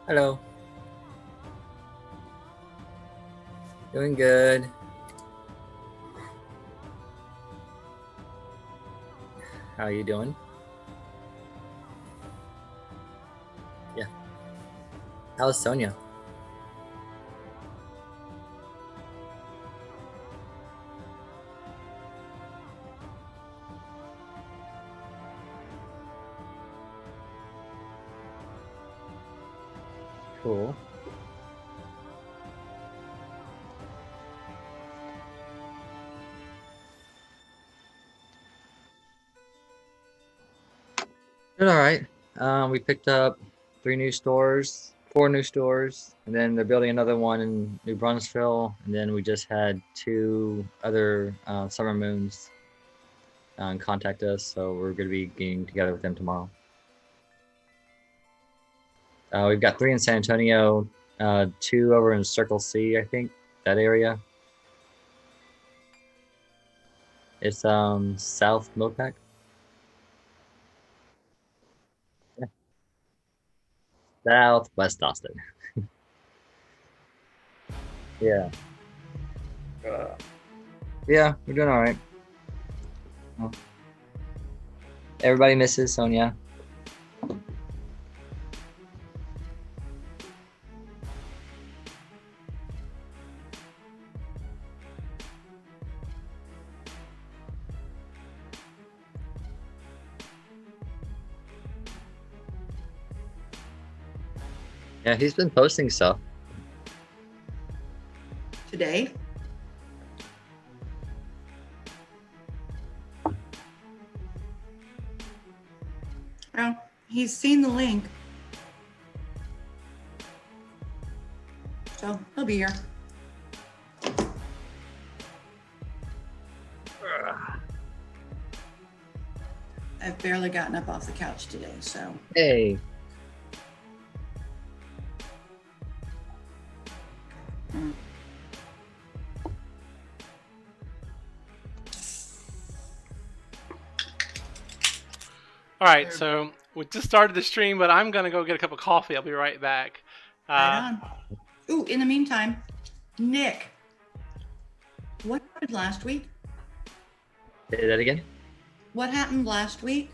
Hello. Doing good. How are you doing? Yeah. How's Sonia? Cool. Good, all right. We picked up 4 new stores, and then they're building another one in New Brunsville, and then we just had 2 other Summer Moons contact us, so we're going to be getting together with them tomorrow. We've got 3 in San Antonio, 2 over in Circle C, I think, that area. It's South Mopac. Yeah. Southwest Austin. Yeah. Yeah, we're doing all right. Well, everybody misses Sonia. Yeah, he's been posting stuff. Today? Oh, he's seen the link. So he'll be here. I've barely gotten up off the couch today, so. Hey. All right, so we just started the stream, but I'm gonna go get a cup of coffee. I'll be right back. Right on. Ooh, in the meantime, Nick, what happened last week? Say that again. What happened last week?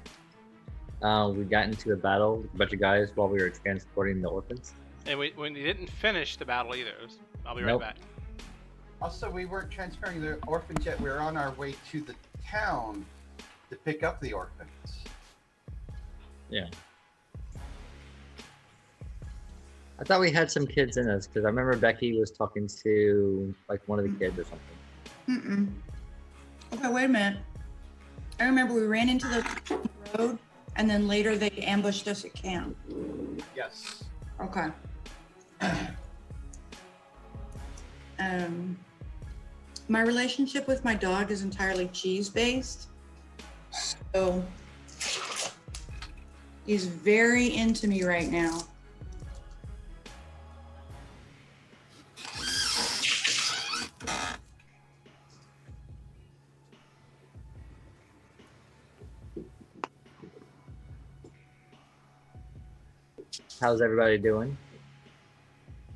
We got into a battle with a bunch of guys while we were transporting the orphans. And we didn't finish the battle either. I'll be right Nope. back. Also, we weren't transferring the orphans yet. We were on our way to the town to pick up the orphans. Yeah. I thought we had some kids in us because I remember Becky was talking to like one of the kids or something. Okay, wait a minute. I remember we ran into the road and then later they ambushed us at camp. Yes. Okay. My relationship with my dog is entirely cheese-based. So he's very into me right now. How's everybody doing?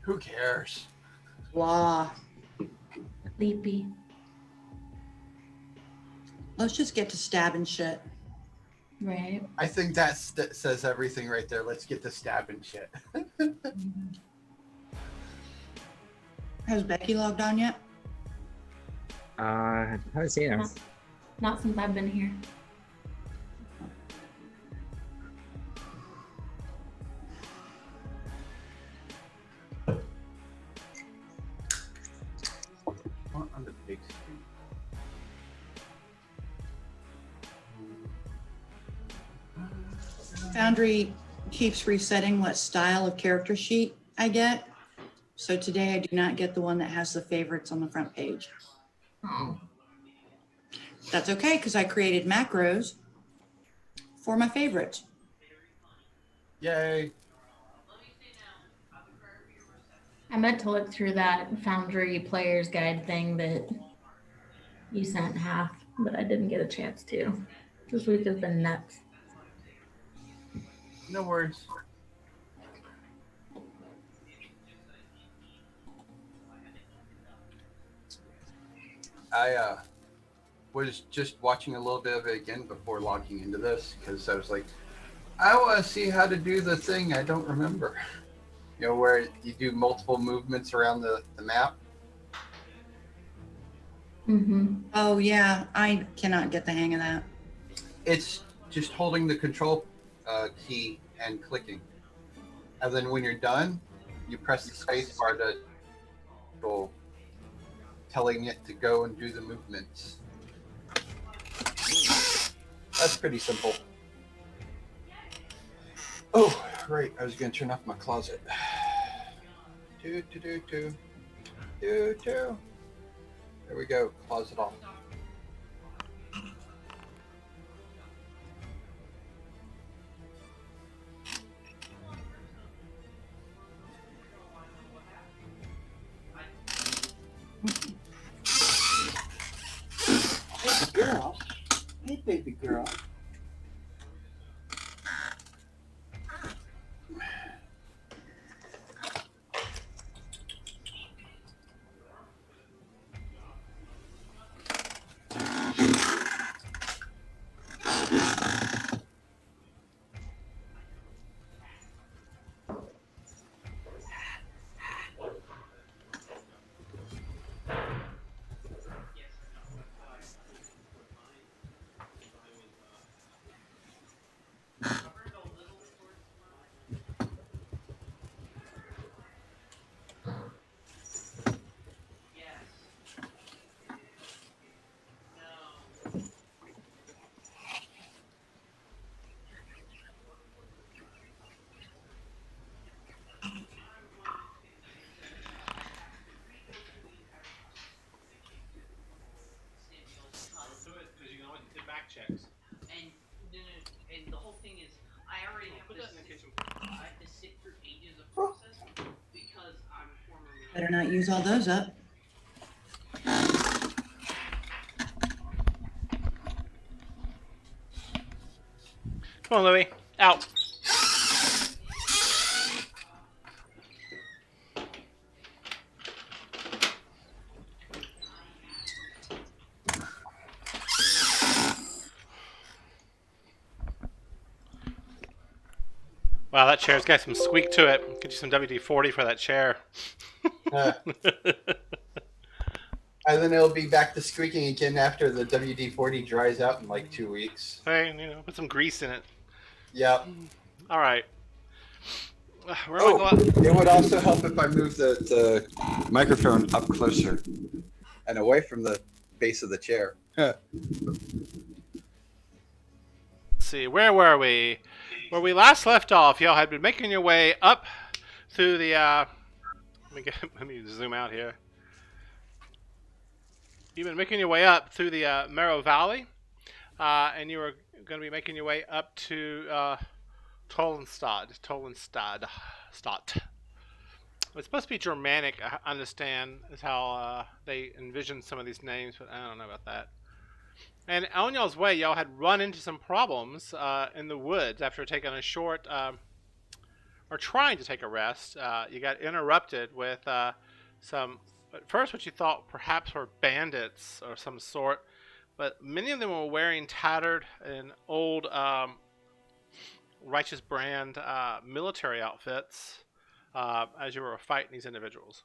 Who cares? Blah. Sleepy. Let's just get to stabbing shit. Right. I think that says everything right there. Let's get to stabbing shit. Has Becky logged on yet? I haven't seen her. Not since I've been here. On the big screen. Foundry keeps resetting what style of character sheet I get. So today I do not get the one that has the favorites on the front page. Oh. That's okay, because I created macros for my favorites. Yay. I meant to look through that Foundry Player's Guide thing that you sent half, but I didn't get a chance to. This week has been nuts. No worries. I was just watching a little bit of it again before logging into this because I was like, I want to see how to do the thing I don't remember. You know, where you do multiple movements around the map. Mm-hmm. Oh, yeah. I cannot get the hang of that. It's just holding the control key and clicking. And then when you're done, you press the space bar to go, telling it to go and do the movements. That's pretty simple. Oh, right. I was going to turn off my closet. Do. There we go. Closet off. Hey, girl. Hey, baby girl. Better not use all those up. Come on, Louie. Out. Wow, that chair's got some squeak to it. Get you some WD-40 for that chair. And then it'll be back to squeaking again after the WD-40 dries out in like 2 weeks. Hey, put some grease in it. Yep. All right. It would also help if I move the microphone up closer and away from the base of the chair. Let's see, where were we? Where we last left off, y'all had been making your way up through the. Let me zoom out here. You've been making your way up through the Marrow Valley, and you were going to be making your way up to Tollenstad. It's supposed to be Germanic, I understand, is how they envision some of these names, but I don't know about that. And on y'all's way, y'all had run into some problems in the woods after taking a short, or trying to take a rest. You got interrupted with some, at first what you thought perhaps were bandits or some sort, but many of them were wearing tattered and old Righteous Brand military outfits as you were fighting these individuals.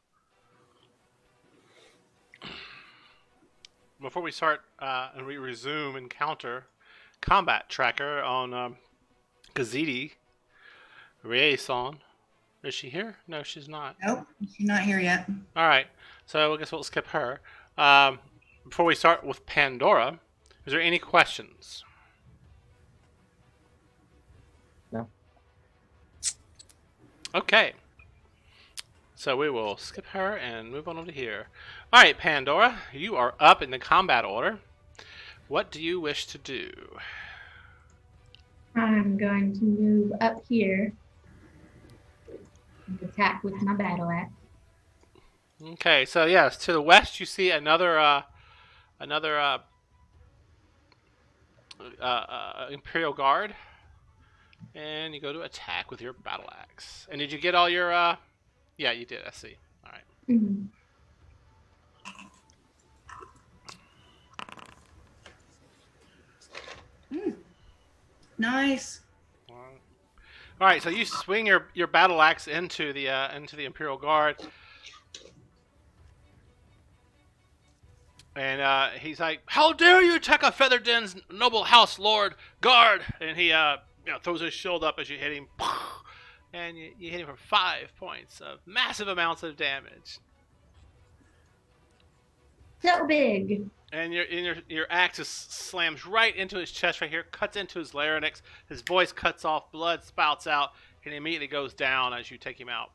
Before we start and we resume encounter combat tracker on Gazidi Rieson. Is she here? No, she's not. Nope, she's not here yet. All right, so I guess we'll skip her. Before we start with Pandora, is there any questions? No. Okay. So we will skip her and move on over here. All right, Pandora, you are up in the combat order. What do you wish to do? I'm going to move up here and attack with my battle axe. Okay, so yes, to the west you see another Imperial Guard, and you go to attack with your battle axe. And did you get all your? Yeah, you did. I see. All right. Mm-hmm. Nice. All right, so you swing your battle axe into the Imperial Guard, and he's like, "How dare you attack a Featherden's noble house lord guard!" And he throws his shield up as you hit him, and you hit him for 5 points of massive amounts of damage. So big. And your axe just slams right into his chest right here, cuts into his larynx. His voice cuts off, blood spouts out, and he immediately goes down as you take him out.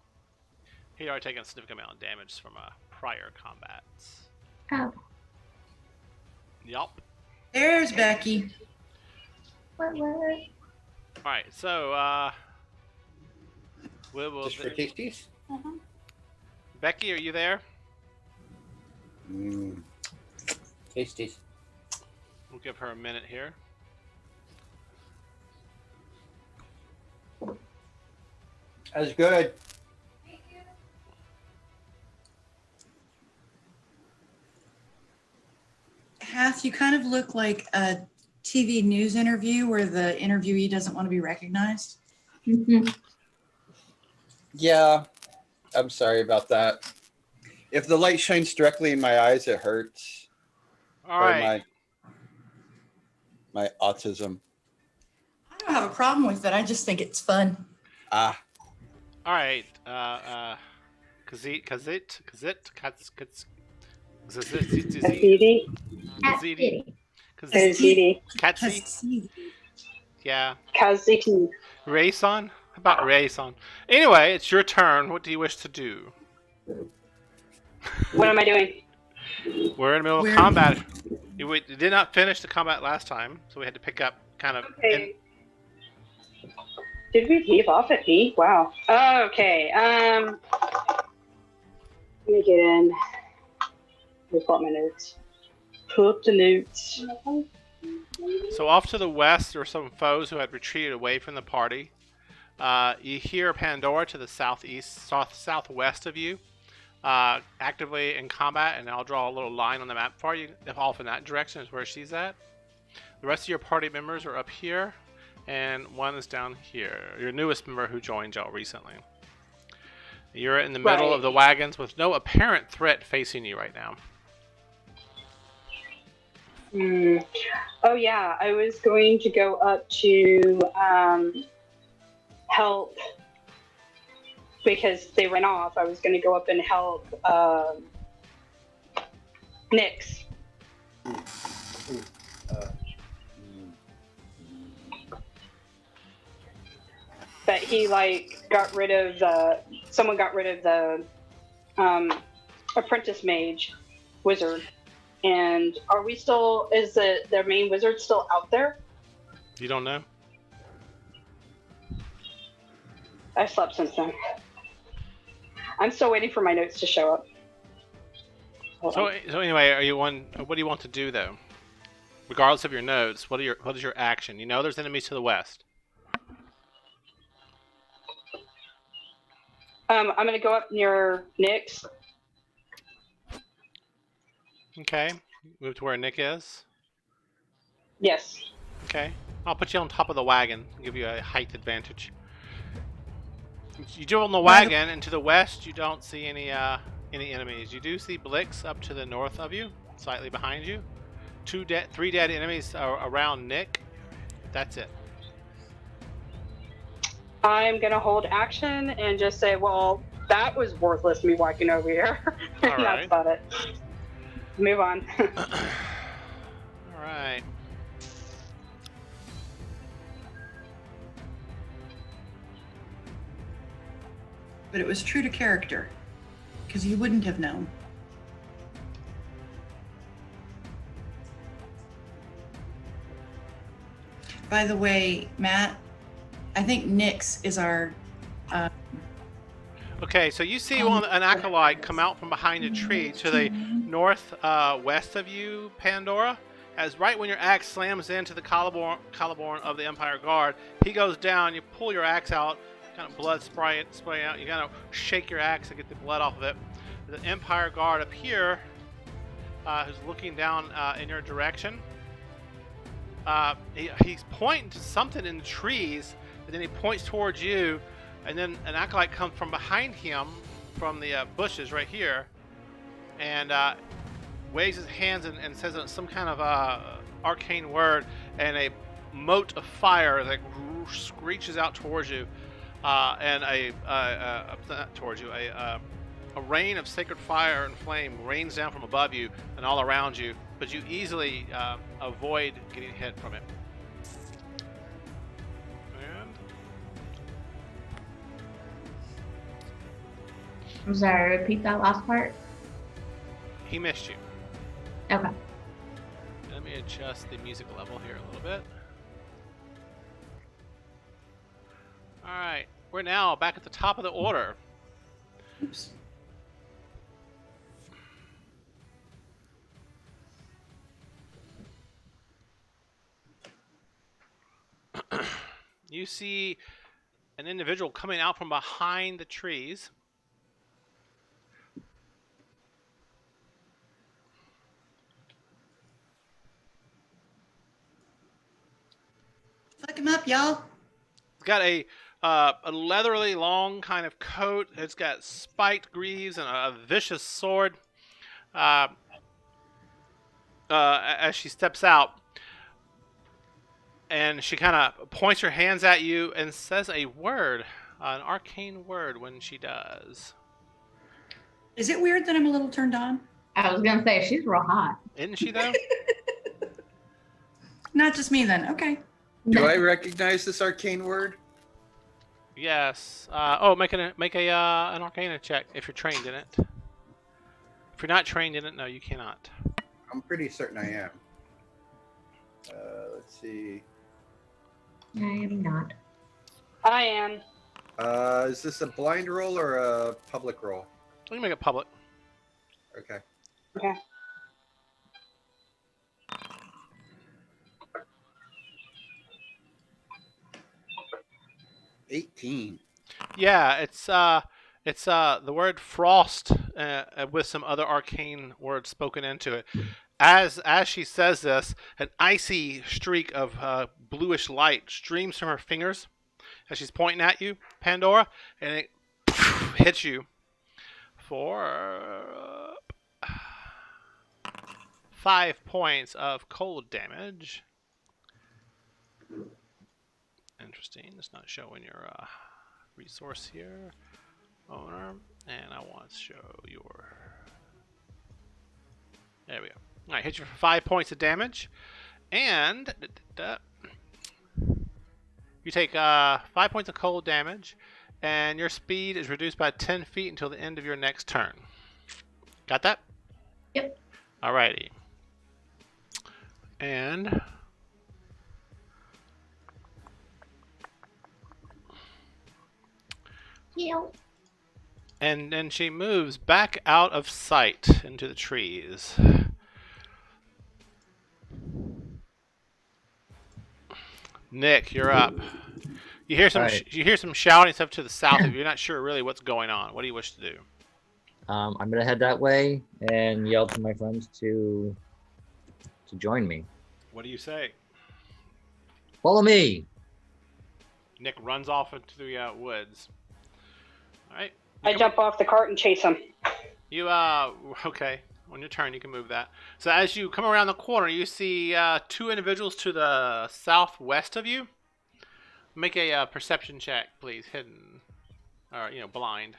He already taken a significant amount of damage from prior combats. Oh. Yup. There's Becky. What? Alright, so we'll Just for tasties? Becky, are you there? Tasties. We'll give her a minute here. That's good. Hath, you kind of look like a TV news interview where the interviewee doesn't want to be recognized. Yeah, I'm sorry about that. If the light shines directly in my eyes, it hurts. Alright. My autism. I don't have a problem with it. I just think it's fun. Alright. Kazit. Katsi. Yeah. Kaziti. Rayson? How about Rayson? Anyway, it's your turn. What do you wish to do? What am I doing? We're in the middle of combat. We did not finish the combat last time, so we had to pick up kind of. Okay. Did we leave off at B? Wow. Okay. Let me get in. Let me pull up my notes. Pull up the notes. So off to the west, there were some foes who had retreated away from the party. You hear Pandora to the southwest of you, actively in combat, and I'll draw a little line on the map for you. If off in that direction is where she's at. The rest of your party members are up here, and one is down here. Your newest member who joined y'all recently. You're in the middle of the wagons with no apparent threat facing you right now. Oh yeah, I was going to go up to help because they went off. I was going to go up and help Nyx. But he got rid of someone got rid of the apprentice mage wizard. And are we still? Is their main wizard still out there? You don't know? I slept since then. I'm still waiting for my notes to show up. So anyway, what do you want to do though? Regardless of your notes, what is your action? You know there's enemies to the west. I'm gonna go up near Nyx. Okay, move to where Nick is. Yes. Okay, I'll put you on top of the wagon and give you a height advantage. You do on the wagon, and to the west you don't see any enemies. You do see Blix up to the north of you, slightly behind you. 3 dead enemies are around Nick. That's it. I'm gonna hold action and just say, well, that was worthless, me walking over here. All And right. that's about it. Move on. All right. But it was true to character, because you wouldn't have known. By the way, Matt, I think Nyx is our... Okay, so you see an acolyte come out from behind a tree to the northwest of you, Pandora. As right when your axe slams into the collarbone of the Empire Guard, he goes down. You pull your axe out, kind of blood spraying out. You kind of shake your axe to get the blood off of it. The Empire Guard up here, who's looking down in your direction, he's pointing to something in the trees, and then he points towards you, and then an acolyte comes from behind him, from the bushes right here, and waves his hands and says some kind of arcane word, and a mote of fire like screeches out towards you, and not towards you, a rain of sacred fire and flame rains down from above you and all around you, but you easily avoid getting hit from it. And I'm sorry, repeat that last part. he missed you. Okay. Let me adjust the music level here a little bit. Alright, we're now back at the top of the order. Oops. You see an individual coming out from behind the trees. Fuck him up, y'all. It's got a leathery long kind of coat. It's got spiked greaves and a vicious sword. As she steps out, and she kind of points her hands at you and says a word, an arcane word when she does. Is it weird that I'm a little turned on? I was gonna say she's real hot. Isn't she though? Not just me then. Okay. Do I recognize this arcane word? Yes. Make an Arcana check if you're trained in it. If you're not trained in it, no, you cannot. I'm pretty certain I am. Let's see. I am not. I am. Is this a blind roll or a public roll? We can make it public. Okay. Okay. $18. Yeah, it's the word frost with some other arcane words spoken into it. As she says this, an icy streak of bluish light streams from her fingers as she's pointing at you, Pandora, and it hits you for 5 points of cold damage. Interesting. It's not showing your resource here, owner, and I want to show your. There we go. All right, hit you for 5 points of damage, and you take 5 points of cold damage, and your speed is reduced by 10 feet until the end of your next turn. Got that? Yep. Alrighty. And Heal. and then she moves back out of sight into the trees. Nick, you're up. You hear some Alright. you hear some shouting stuff to the south of you. You're not sure really what's going on. What do you wish to do? I'm gonna head that way and yell to my friends to join me. What do you say? Follow me. Nick runs off into the woods. All right. I jump off the cart and chase him. You okay. On your turn, you can move that. So as you come around the corner, you see 2 individuals to the southwest of you. Make a perception check, please. Hidden, or blind.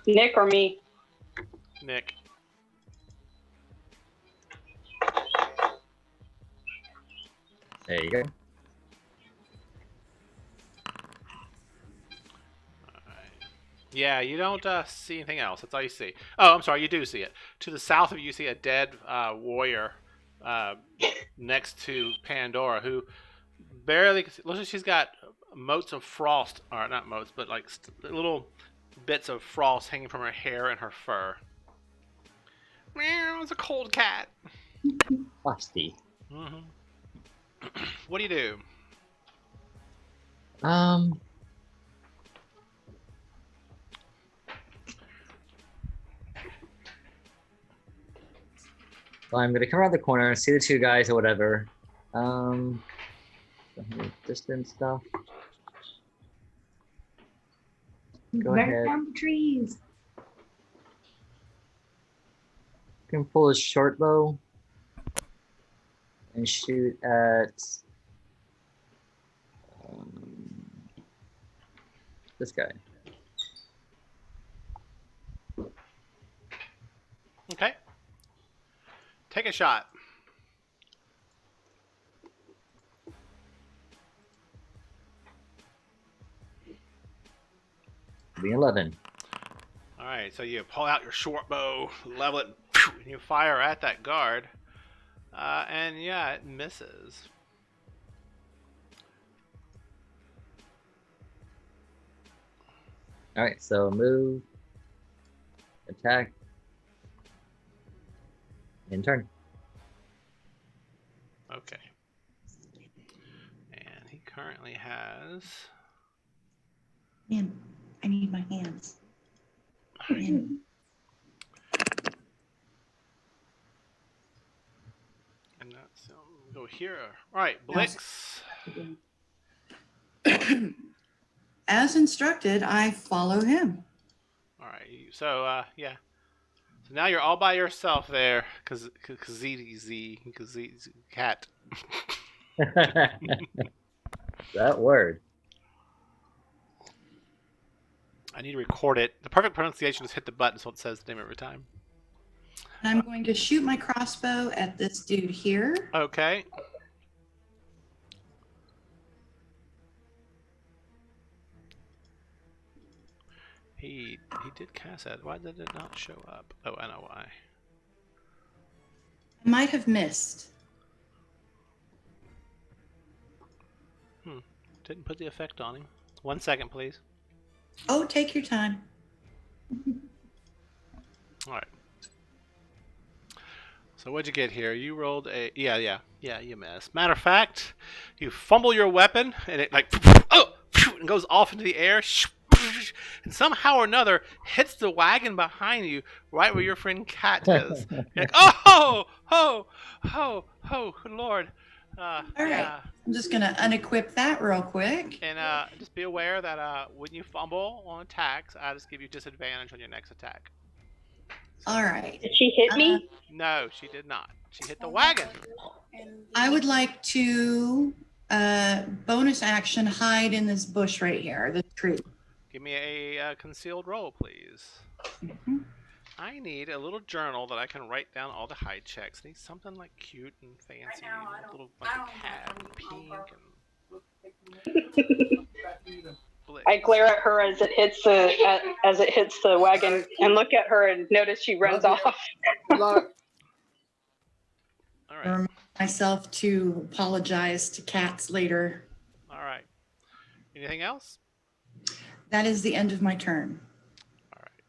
Nick or me? Nick. There you go. Yeah, you don't see anything else. That's all you see. Oh, I'm sorry, you do see it. To the south of you, you see a dead warrior next to Pandora, who barely. Looks like she's got motes of frost, or not motes, but like little bits of frost hanging from her hair and her fur. Meow, it's a cold cat. Frosty. What do you do? So I'm gonna come around the corner, see the two guys or whatever. Distance stuff. Go Burn ahead. down the trees. Can pull his short bow and shoot at this guy. Okay. Take a shot. Be 11. All right, so you pull out your short bow, level it, and you fire at that guard. And yeah, it misses. All right, so move, attack, and turn. Okay. And he currently has. Man, I need my hands. Man. And that's go here. All right, Blix. As instructed, I follow him. All right, so yeah. So now you're all by yourself there, cause cat. That word. I need to record it. The perfect pronunciation is hit the button, so it says the name every time. I'm going to shoot my crossbow at this dude here. Okay. He did cast that. Why did it not show up? Oh, I know why. I might have missed. Didn't put the effect on him. 1 second, please. Oh, take your time. All right. So what'd you get here? You rolled a yeah, you missed. Matter of fact, you fumble your weapon and it like and goes off into the air and somehow or another hits the wagon behind you right where your friend Cat is. You're like, oh, good lord. All right. Yeah. I'm just going to unequip that real quick. And just be aware that when you fumble on attacks, I just give you disadvantage on your next attack. All right. Did she hit me? No, she did not. She hit the wagon. I would like to bonus action hide in this bush right here, this tree. Give me a concealed roll, please. Mhm. I need a little journal that I can write down all the hide checks. I need something like cute and fancy, a little like a cat and pink and. I glare at her as it hits the wagon and look at her and notice she runs off. All I right. remind myself to apologize to cats later. All right. Anything else? That is the end of my turn. All right.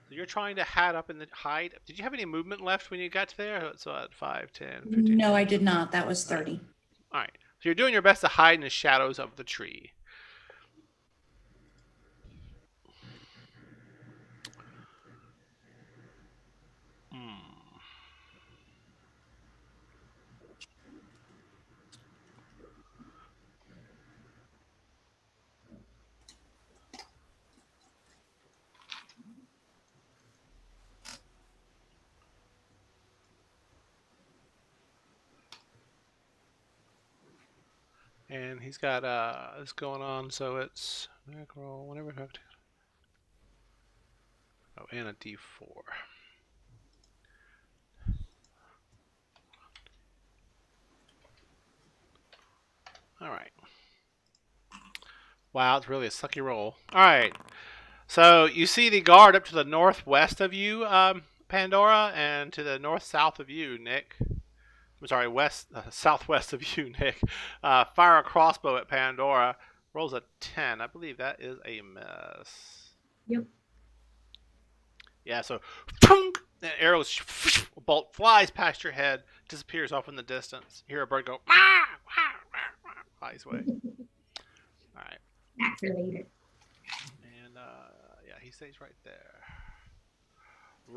So you're trying to hide. Did you have any movement left when you got to there? So at 5, 10, 15. No, I did not. That was 30. All right. So you're doing your best to hide in the shadows of the tree. And he's got this going on, so it's roll whenever. Oh, and a D4. All right. Wow, it's really a sucky roll. All right. So you see the guard up to the northwest of you, Pandora, and to the north-south of you, Nick. I'm sorry, southwest of you, Nick. Fire a crossbow at Pandora. Rolls a 10. I believe that is a miss. Yep. Yeah, so an arrow bolt flies past your head, disappears off in the distance. You hear a bird go, flies away. All right. That's related. And yeah, he stays right there.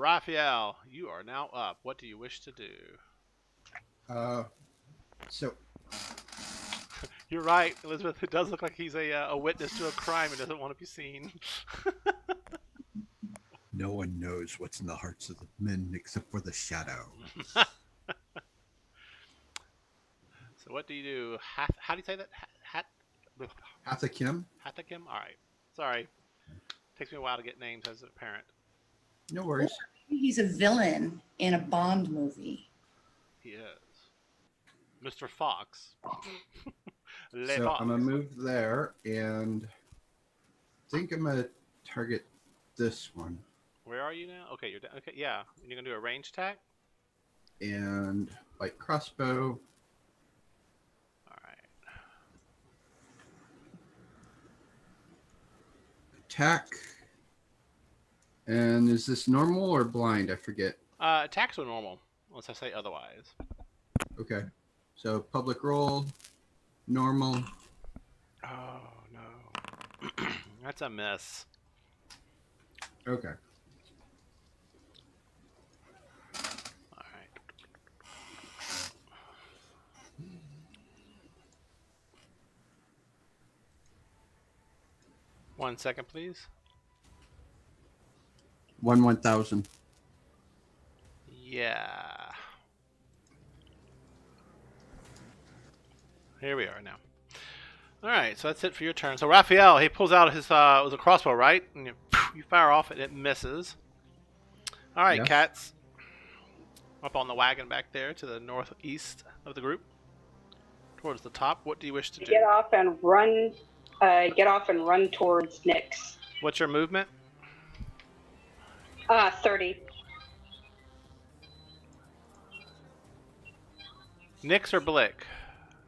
Raphael, you are now up. What do you wish to do? So You're right, Elizabeth. It does look like he's a witness to a crime and doesn't want to be seen. No one knows what's in the hearts of the men except for the shadow. So what do you do? How do you say that? Hathakim? Hatakim? All right. Sorry. Takes me a while to get names as a parent. No worries. He's a villain in a Bond movie. He is. Mr. Fox. Le So Fox. I'm gonna move there, and I think I'm gonna target this one, Where are you now? Okay, you're down. Okay, yeah. You're gonna do a range attack. and like crossbow. All right. Attack. And is this normal or blind? I forget. Attacks are normal, unless I say otherwise. Okay. So public roll, normal. Oh no. That's a miss. Okay. All right. One second, please. 1,000. Yeah. Here we are now. All right, so that's it for your turn. So Raphael, he pulls out his it was a crossbow, right? And you fire off and it misses. All right, Yes. Cats. Up on the wagon back there to the northeast of the group, towards the top. What do you wish to do? Get off and run. Get off and run towards Nyx. What's your movement? 30. Nyx or Blick?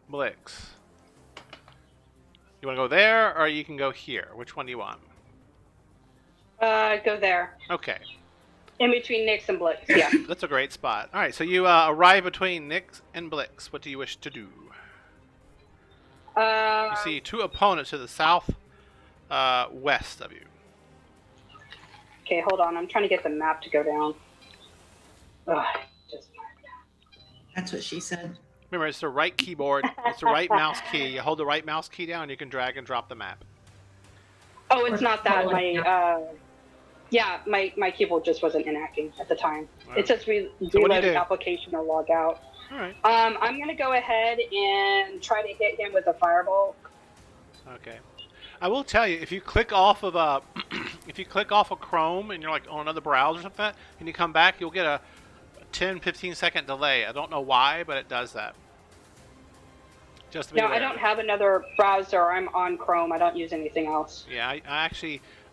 Blix. You want to go there, or you can go here? Which one do you want? Go there. Okay, In between Nyx and Blix. Yeah. that's a great spot. All right, so you arrive between Nyx and Blix. What do you wish to do? You see two opponents to the south west of you. Okay, hold on. I'm trying to get the map to go down. Ugh, just... That's what she said. Remember, it's the right keyboard. It's the right mouse key. You hold the right mouse key down, you can drag and drop the map. Oh, it's not that. My keyboard just wasn't enacting at the time. All It says So what do you reload do? the application or log out. All right. I'm gonna go ahead and try to hit him with a fireball. Okay. I will tell you, if you click off of if you click off of Chrome and you're like on another browser or something, and you come back, you'll get a 10-15 second delay. I don't know why, but it does that. Just to be No, aware. I don't have another browser. I'm on Chrome. I don't use anything else. Yeah,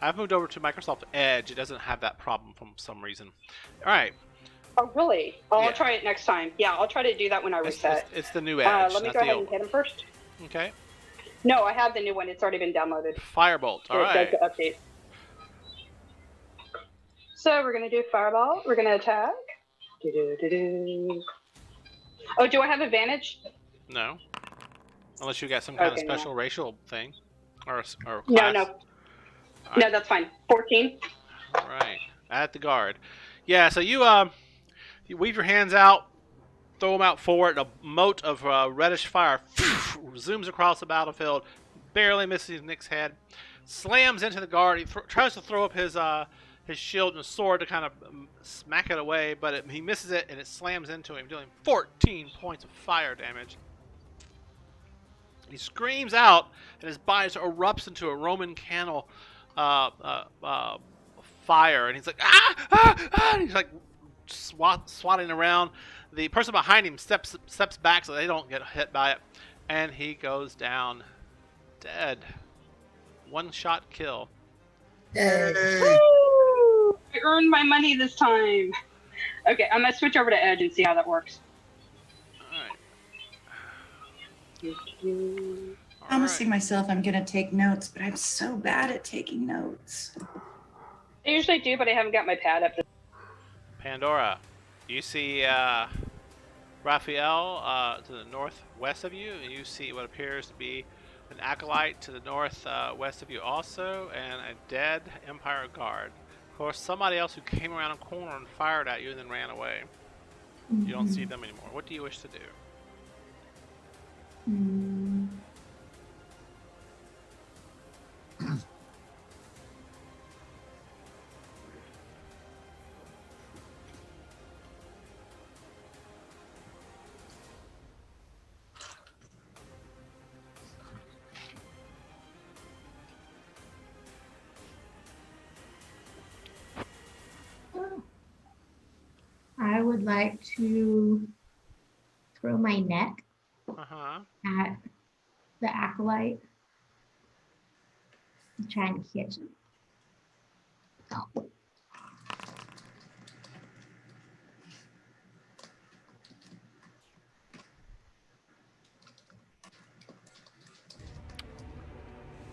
I've moved over to Microsoft Edge. It doesn't have that problem for some reason. All right. Oh, really? Oh, Yeah. I'll try it next time. Yeah, I'll try to do that when I reset. It's the new Edge, Let me not go the ahead old and hit him first. one. Okay. No, I have the new one. It's already been downloaded. Firebolt. All It right. does the update. So we're gonna do fireball. We're gonna attack. Do-do-do-do. Oh, do I have advantage? No. Unless you got some kind Okay, of no. special racial thing, or class. No, no, All no. right. That's fine. 14. All right. At the guard. Yeah. So you weave your hands out, throw them out forward. A mote of reddish fire zooms across the battlefield, barely misses Nick's head, slams into the guard. He tries to throw up his shield and sword to kind of smack it away, but he misses it and it slams into him, dealing 14 points of fire damage. He screams out, and his body erupts into a Roman candle fire, and he's like, ah, ah, ah! And he's like swatting around. The person behind him steps back so they don't get hit by it, and he goes down dead. One shot kill. Yay! Woo! I earned my money this time. Okay, I'm gonna switch over to Edge and see how that works. Promising myself I'm going to take notes, but I'm so bad at taking notes. I usually do, but I haven't got my pad up. Pandora, you see Raphael to the northwest of you, and you see what appears to be an acolyte to the northwest of you also, and a dead Empire guard course, somebody else who came around a corner and fired at you and then ran away. You don't see them anymore. What do you wish to do? Mm. I would like to throw my net Uh-huh. at the acolyte and try and catch him. Oh.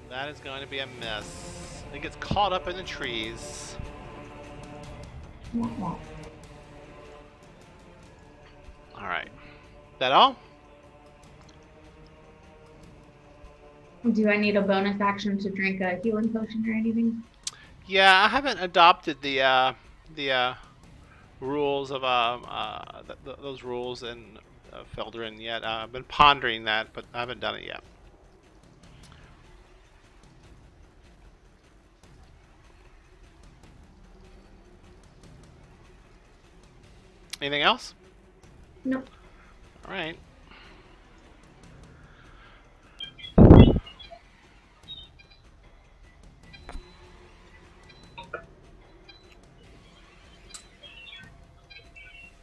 That is going to be a miss. It gets caught up in the trees. Wah, wah. Alright. That all? Do I need a bonus action to drink a healing potion or anything? Yeah, I haven't adopted the rules of those rules in Felderin yet. I've been pondering that, but I haven't done it yet. Anything else? Nope. All right.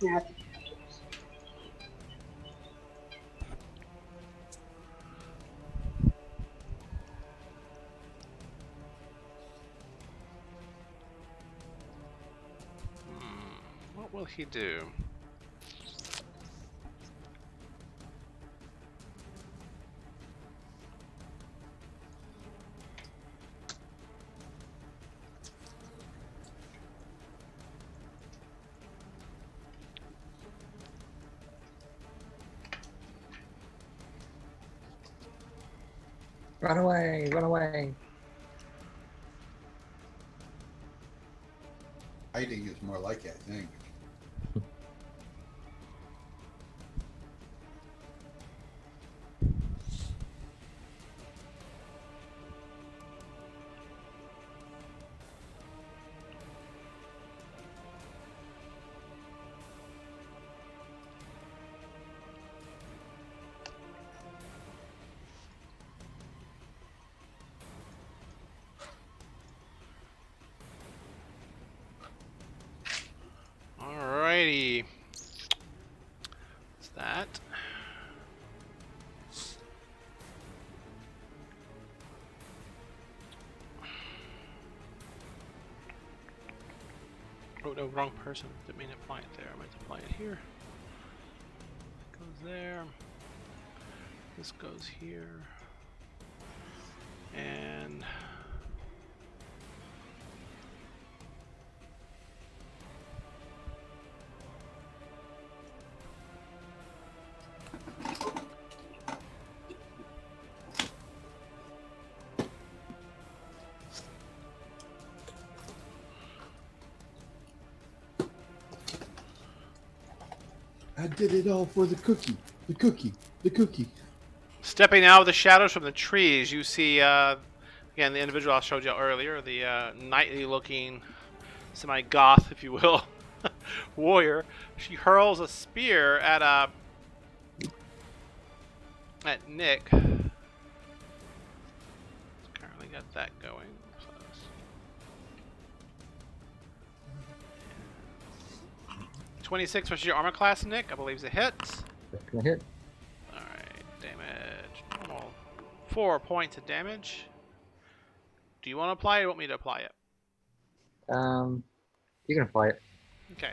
Yeah. What will he do? Run away! Run away! Hiding is more like it, I think. Alrighty. What's that? Oh no, wrong person. Didn't mean to apply it there. I meant to apply it here. Goes there. This goes here. And I did it all for the cookie. The cookie. The cookie. stepping out of the shadows from the trees, you see, again, the individual I showed you earlier, the knightly-looking, semi-goth, if you will, warrior. She hurls a spear at Nick. Currently got that going. 26 versus your armor class, Nick. I believe is a hit. That's gonna hit. Alright, damage. Normal. 4 points of damage. Do you want to apply it or you want me to apply it? You can apply it. Okay.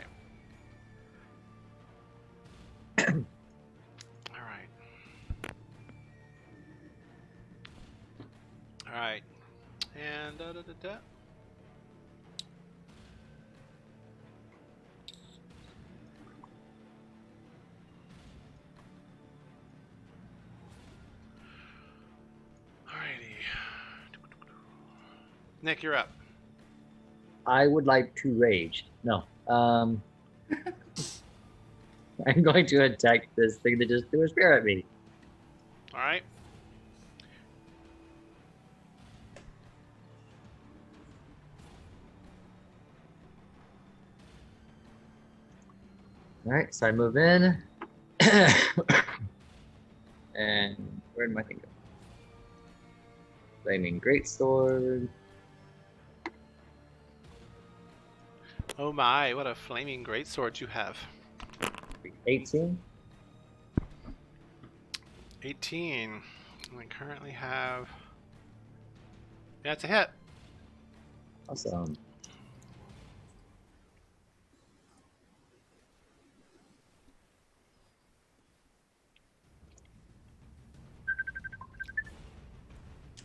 Alright. Alright. And Alrighty. Nick, you're up. I would like to rage. No. I'm going to attack this thing that just threw a spear at me. All right. All right, so I move in. And where did my thing go? Flaming greatsword. Oh my, what a flaming greatsword you have. 18. 18. I currently have. Yeah, it's a hit. Awesome.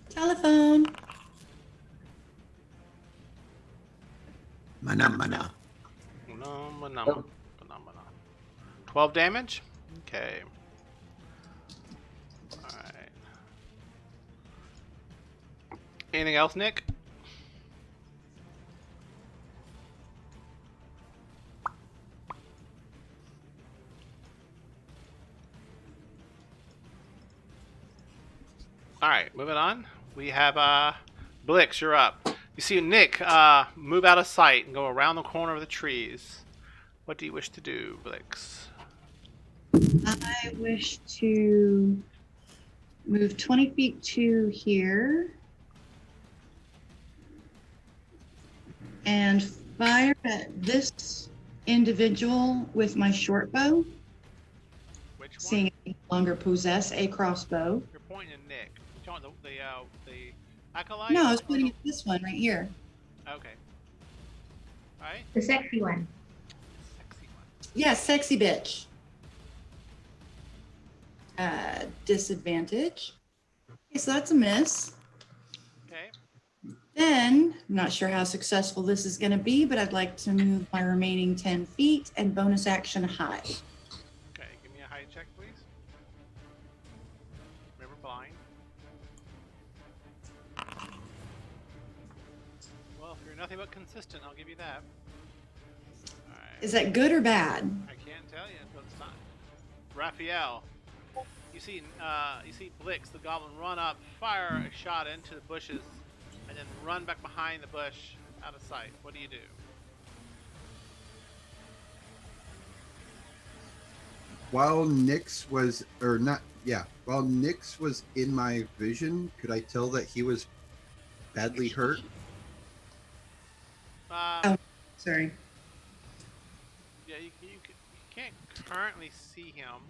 Telephone. Mana, mana. Phenomenal. 12 damage? Okay. Alright. Anything else, Nick? Alright, moving on. We have Blix, you're up. You see Nick move out of sight and go around the corner of the trees. What do you wish to do, Blix? I wish to move 20 feet to here and fire at this individual with my short bow, Which one? seeing I no longer possess a crossbow. You're pointing at Nick. You're talking the acolyte? No, I was or pointing at this one right here. Okay. Alright. The sexy one. Sexy one. Yeah, sexy bitch. Disadvantage. Okay, so that's a miss. Okay. Then, I'm not sure how successful this is going to be, but I'd like to move my remaining 10 feet and bonus action hide. Okay, give me a hide check, please. Remember blind. Well, if you're nothing but consistent, I'll give you that. Alright. Is that good or bad? I can't tell you, but it's not. Raphael, you see Blix, the goblin, run up, fire a shot into the bushes, and then run back behind the bush out of sight. What do you do? While Nyx was, or not, yeah, while Nyx was in my vision, could I tell that he was badly hurt? Sorry. Yeah, you can't currently see him,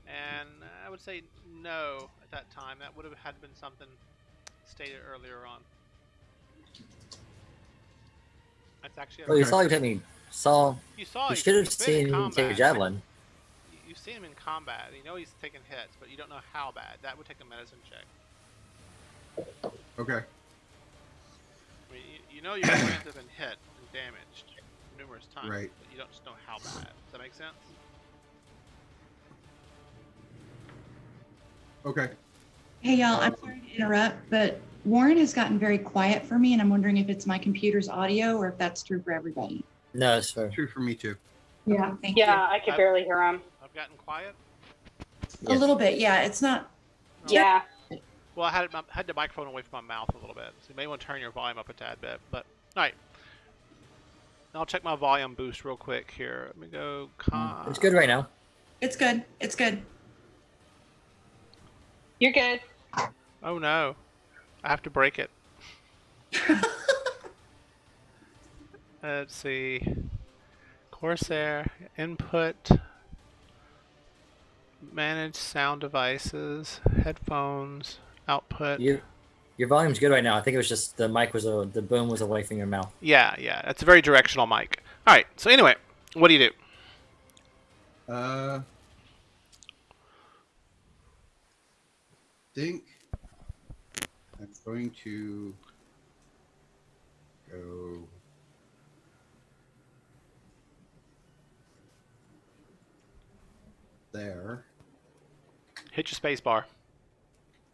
and I would say no at that time. That would have had been something stated earlier on. That's actually. Well, you saw him take me. You saw. You should have he's been in seen him take a combat. javelin. You've seen him in combat. You know he's taking hits, but you don't know how bad. That would take a medicine check. Okay. I mean, you know your friends have been hit and damaged numerous times, Right. but you don't just know how bad. Does that make sense? Okay. Hey, y'all, I'm sorry to interrupt, but Warren has gotten very quiet for me, and I'm wondering if it's my computer's audio or if that's true for everybody. No, it's fair. True for me too. Yeah. Thank Yeah, I could barely hear him. I've gotten quiet. you. A little bit, yeah. It's not. Yeah. Well, I had the microphone away from my mouth a little bit, so you may want to turn your volume up a tad bit. But all right, I'll check my volume boost real quick here. Let me go. It's good right now. It's good. It's good. You're good. Oh no, I have to break it. Let's see. Corsair input. Manage sound devices, headphones, output. Your volume's good right now. I think it was just the mic was the boom was away from your mouth. Yeah, it's a very directional mic. All right. So anyway, what do you do? Think I'm going to go there. Hit your space bar.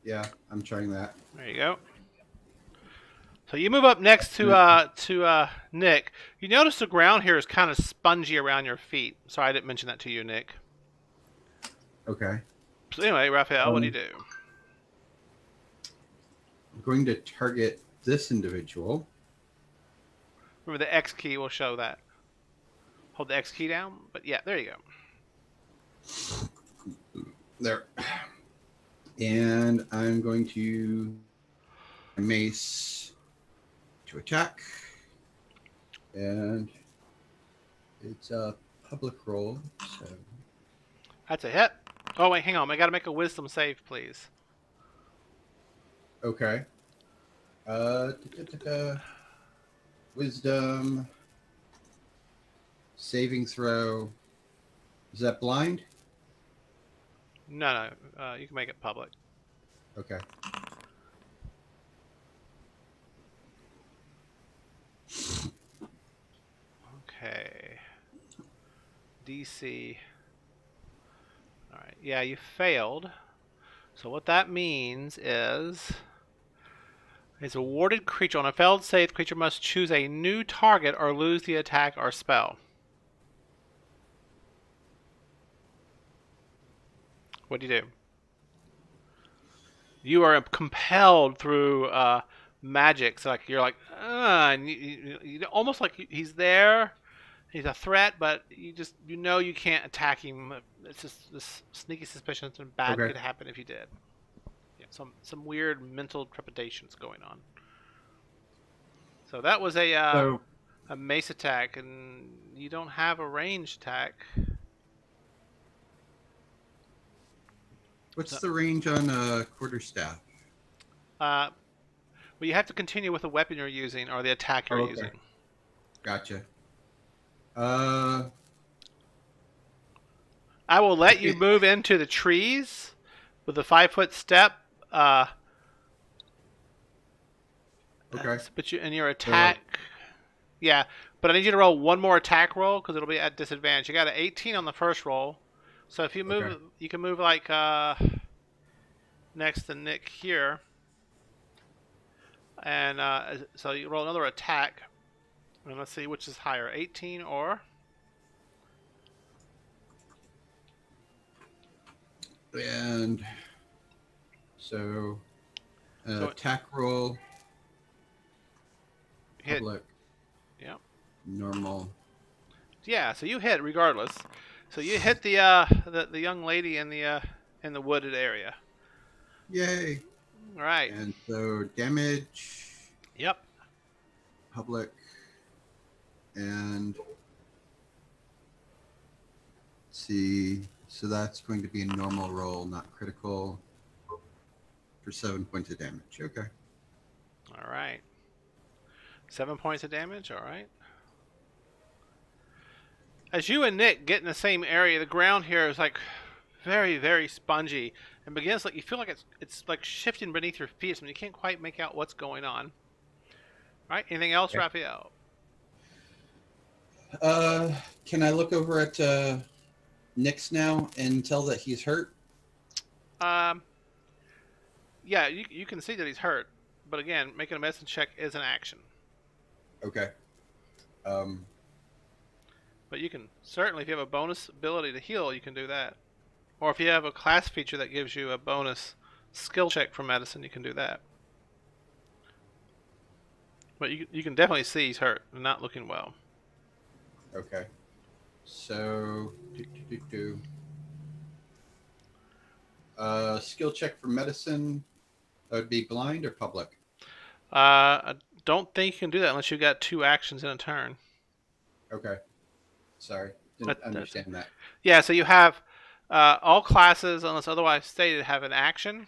Yeah, I'm trying that. There you go. So you move up next to Nick. You notice the ground here is kind of spongy around your feet. Sorry, I didn't mention that to you, Nick. Okay. So anyway, Raphael, what do you do? I'm going to target this individual. Remember the X key will show that. Hold the X key down. But yeah, there you go. There. And I'm going to mace to attack. And it's a public roll, so That's a hit. Oh wait, hang on. I got to make a wisdom save, please. okay. Wisdom saving throw. Is that blind? No, you can make it public. Okay. Okay. DC. All right. Yeah, you failed. So what that means is, it's a warded creature. On a failed save, the creature must choose a new target or lose the attack or spell. What do you do? You are compelled through magic. So like you're like, and you almost like he's there. He's a threat, but you know you can't attack him. It's just this sneaky suspicion something bad Okay. could happen if you did. Yeah, some weird mental trepidations going on. So that was a mace attack, and you don't have a ranged attack. What's the range on a quarterstaff? Well, you have to continue with the weapon you're using or the attack you're Okay. using. Gotcha. I will let you move into the trees with a 5-foot step. Okay. But in your attack, yeah. But I need you to roll one more attack roll because it'll be at disadvantage. You got an 18 on the first roll, so if you move, Okay. you can move like next to Nick here, and so you roll another attack, and let's see which is higher, 18 or. And so, So- attack roll, Hit. public, Yep. normal. Yeah, so you hit regardless. So you hit the young lady in the wooded area. Yay. All right. And so damage, Yep. public, and let's see. So that's going to be a normal roll, not critical, for 7 points of damage. Okay. All right. 7 points of damage. All right. As you and Nick get in the same area, the ground here is like very, very spongy and begins like you feel like it's like shifting beneath your feet, and you can't quite make out what's going on. All right. Anything else, Okay. Raphael? Can I look over at Nyx now and tell that he's hurt? Yeah, you can see that he's hurt, but again, making a medicine check is an action. Okay. But you can certainly, if you have a bonus ability to heal, you can do that. Or if you have a class feature that gives you a bonus skill check for medicine, you can do that. But you can definitely see he's hurt and not looking well. Okay. So, skill check for medicine. That would be blind or public? I don't think you can do that unless you've got 2 actions in a turn. Okay. Sorry, didn't understand that. Yeah, so you have all classes, unless otherwise stated, have an action.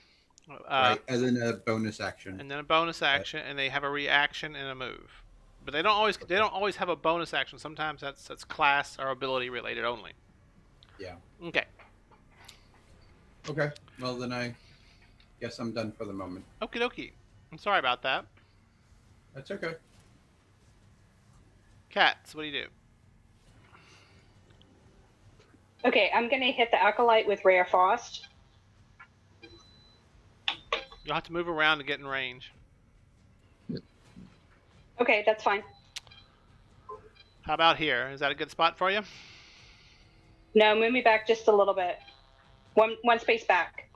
Right, and then a bonus action. And then a bonus action, and they have a reaction and a move. But they don't always have a bonus action. Sometimes that's class or ability related only. Yeah. Okay. Okay. Well, then I guess I'm done for the moment. Okie dokie. I'm sorry about that. That's okay. Cats, what do you do? Okay, I'm gonna hit the acolyte with Rare Frost. You'll have to move around to get in range. Okay, that's fine. How about here? Is that a good spot for you? No, move me back just a little bit. One space back.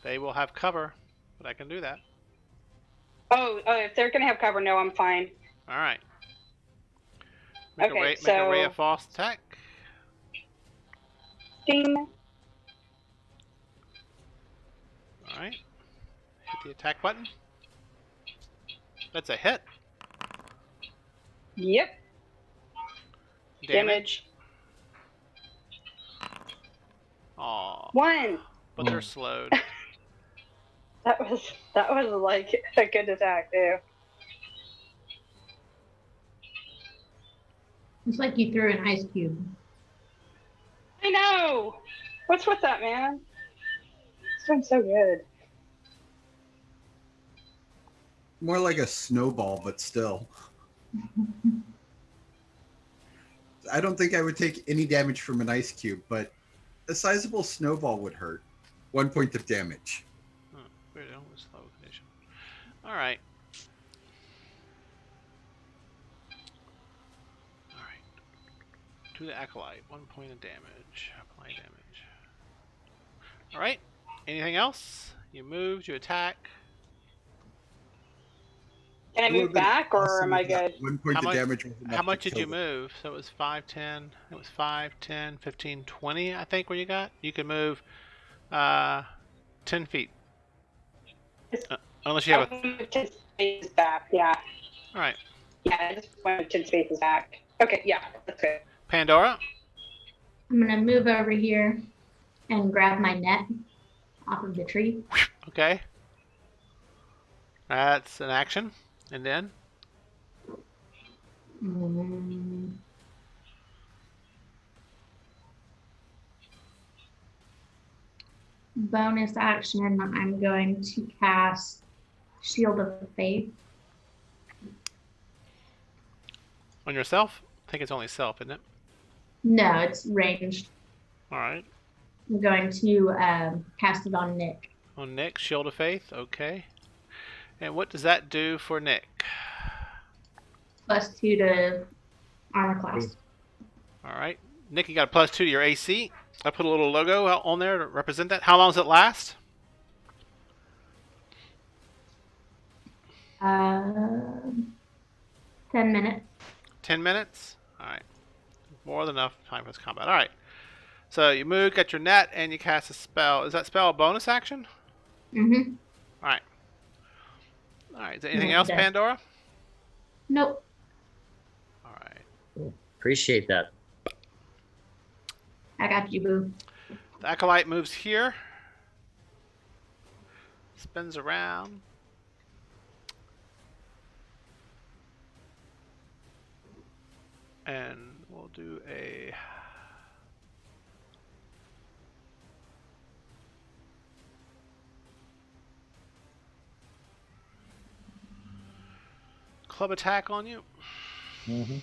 They will have cover, but I can do that. Oh, if they're gonna have cover, no, I'm fine. All right. Make Okay, a ray of so frost attack. ding. All right. Hit the attack button. That's a hit. Yep. Damage. Aw. 1. But they're slowed. That was like a good attack too. It's like you threw an ice cube. I know. What's with that, man? It's doing so good. More like a snowball, but still. I don't think I would take any damage from an ice cube, but a sizable snowball would hurt. 1 point of damage. Oh, very slow condition. All right. All right. To the acolyte, 1 point of damage. Apply damage. All right. Anything else? You moved. You attack. Can I It would've move been back, or awesome am I if that good? 1 point How of much- damage was enough How to much did kill you them. move? So it was 5, 10. It was 5, 10, 15, 20, I think, where you got. You can move 10 feet. Unless you have a... I moved 10 spaces back. Yeah. All right. Yeah, I just went 10 spaces back. Okay, yeah, that's good. Pandora. I'm gonna move over here and grab my net off of the tree. Okay. That's an action. And then? Mm. Bonus action, I'm going to cast Shield of Faith. On yourself? I think it's only self, isn't it? No, it's ranged. All right. I'm going to cast it on Nick. On Nick, Shield of Faith. Okay. And what does that do for Nick? +2 to armor class. All right. Nick, you got a +2 to your AC. I put a little logo out on there to represent that. How long does it last? 10 minutes. 10 minutes? All right. More than enough time for this combat. All right. So you move, got your net, and you cast a spell. Is that spell a bonus action? Mm-hmm. All right. All right. Is there anything Yeah, else, it does. Pandora? Nope. All right. Appreciate that. I got you, boo. The acolyte moves here. Spins around. And we'll do a... club attack on you. Mm-hmm.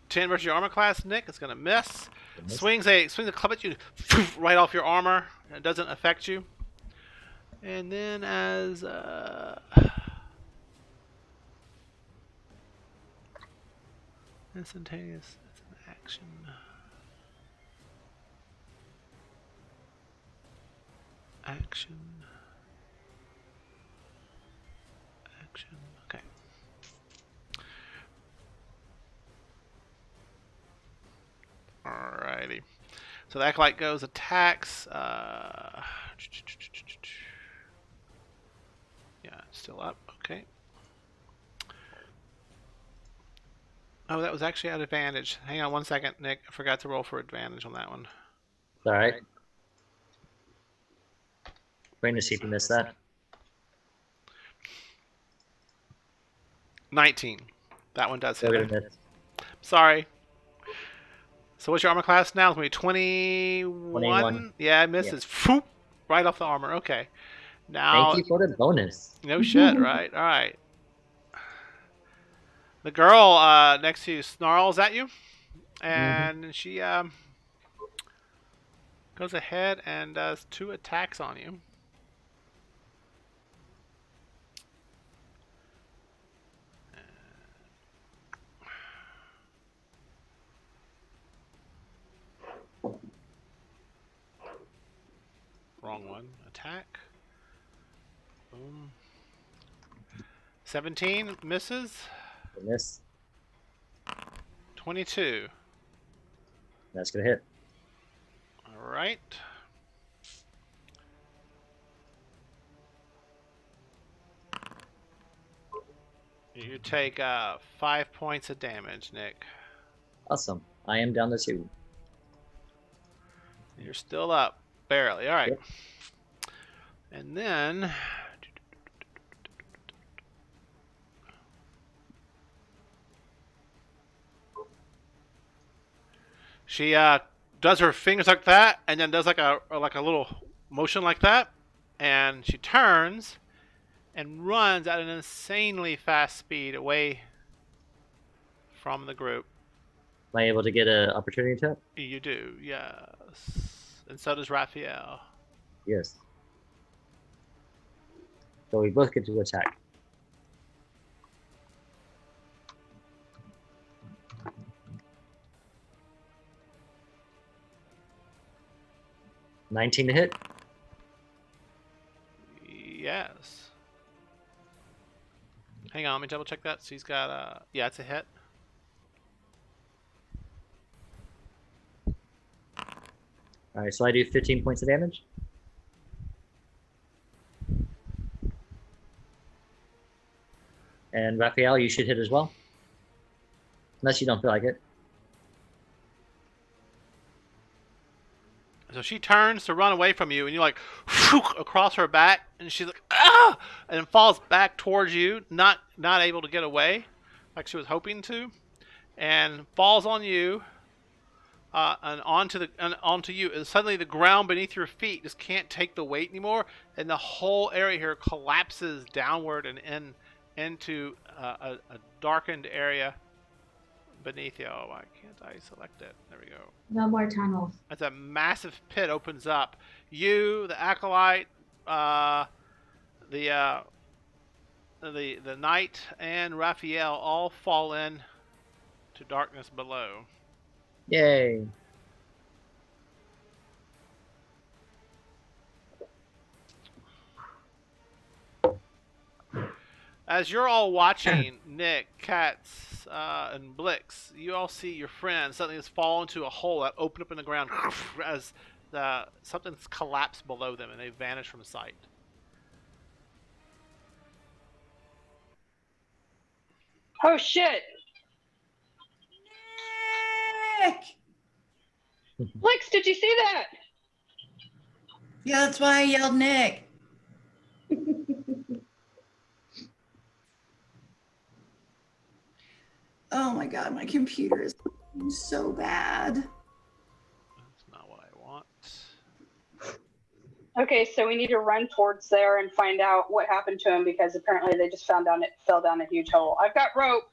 Ten versus your armor class, Nick. It's gonna miss. Swings a club at you, right off your armor. And it doesn't affect you. And then as instantaneous, it's an action. Action. Action. Okay. Alrighty. So the acolyte goes, attacks. Yeah, it's still up. Okay. Oh, that was actually at advantage. Hang on 1 second, Nick. I forgot to roll for advantage on that one. All right. Waiting to see if you missed that. 19. That one does Still hit. gonna miss. Sorry. So what's your armor class now? It's going to be 21? 21. Yeah, it misses. Phoop, right off the armor. Okay. Now, Thank you for the bonus. no shit, right? All right. The girl next to you snarls at you, and she goes ahead and does 2 attacks on you. Wrong one. Attack. Boom. 17 misses. Miss. 22. That's gonna hit. All right. You take 5 points of damage, Nick. Awesome. I am down to 2. You're still up, barely. All right. Yep. And then she does her fingers like that, and then does like a little motion like that, and she turns and runs at an insanely fast speed away from the group. Am I able to get an opportunity attack? You do, yes. And so does Raphael. Yes. So we both get to attack. $19 to hit. Yes. Hang on, let me double check that. So he's got yeah, it's a hit. All right, so I do 15 points of damage. And Raphael, you should hit as well. Unless you don't feel like it. So she turns to run away from you, and you're like, whew, across her back, and she's like, ah, and then falls back towards you, not able to get away, like she was hoping to, and falls on you, and onto you, and suddenly the ground beneath your feet just can't take the weight anymore, and the whole area here collapses downward and into a darkened area beneath you. Oh, why can't I select it? There we go. No more tunnels. As a massive pit opens up, you, the acolyte, the knight, and Raphael all fall in to darkness below. Yay. As you're all watching, Nick, Katz, and Blix, you all see your friend suddenly just fall into a hole that opened up in the ground as something's collapsed below them and they vanish from sight. Oh shit! Nick! Blix, did you see that? Yeah, that's why I yelled Nick. Oh my god, my computer is so bad. That's not what I want. Okay, so we need to run towards there and find out what happened to him because apparently they just found out it fell down a huge hole. I've got rope.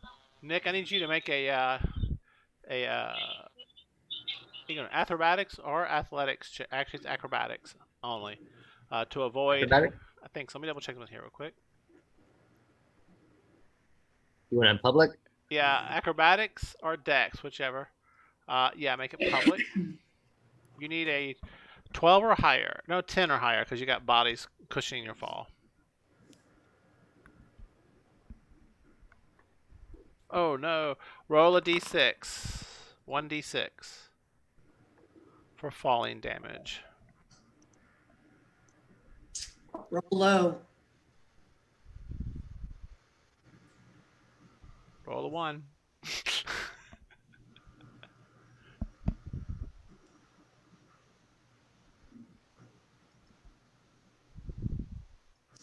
Nick, I need you to make acrobatics or athletics. Actually, it's acrobatics only to avoid. Acrobatic? I think so. Let me double check this here real quick. You want it in public? Yeah, acrobatics or dex, whichever. Yeah, make it public. You need a 12 or higher. No, 10 or higher because you got bodies cushioning your fall. Oh no. Roll a d6. 1d6 for falling damage. Roll low. Roll a 1.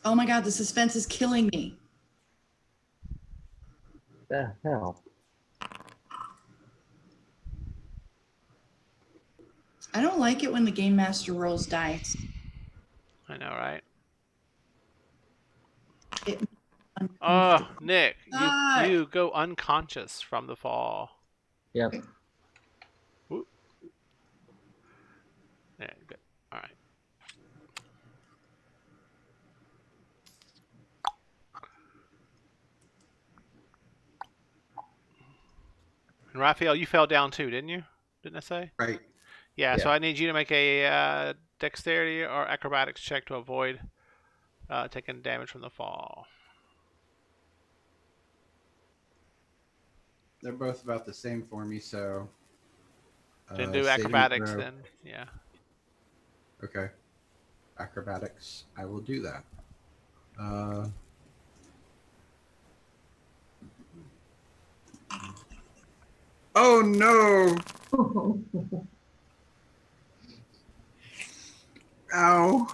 Oh my god, the suspense is killing me. The hell? I don't like it when the game master rolls dice. I know, right? It- Oh, Nick, God. you go unconscious from the fall. Yep. Yeah, good. All right. And Raphael, you fell down too, didn't you? Didn't I say? Right. Yeah. So Yeah. I need you to make a dexterity or acrobatics check to avoid taking damage from the fall. They're both about the same for me, so. Then do Saving acrobatics. throw. Then yeah. Okay. Acrobatics. I will do that. Uh, oh no! Ow!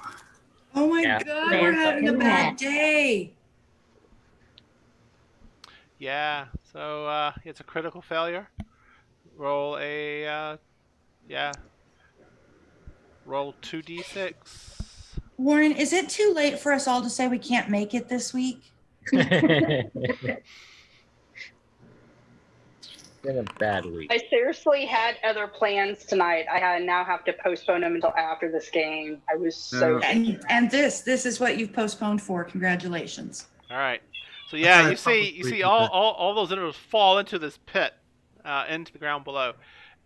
Oh my Yeah. God, we're having a bad day. Yeah. So it's a critical failure. Roll a yeah. Roll 2d6. Warren, is it too late for us all to say we can't make it this week? Been a bad week. I seriously had other plans tonight. Now have to postpone them until after this game. I was so No. And this is what you've postponed for. Congratulations. All right. So yeah, I you see probably all those intervals fall into this pit, into the ground below,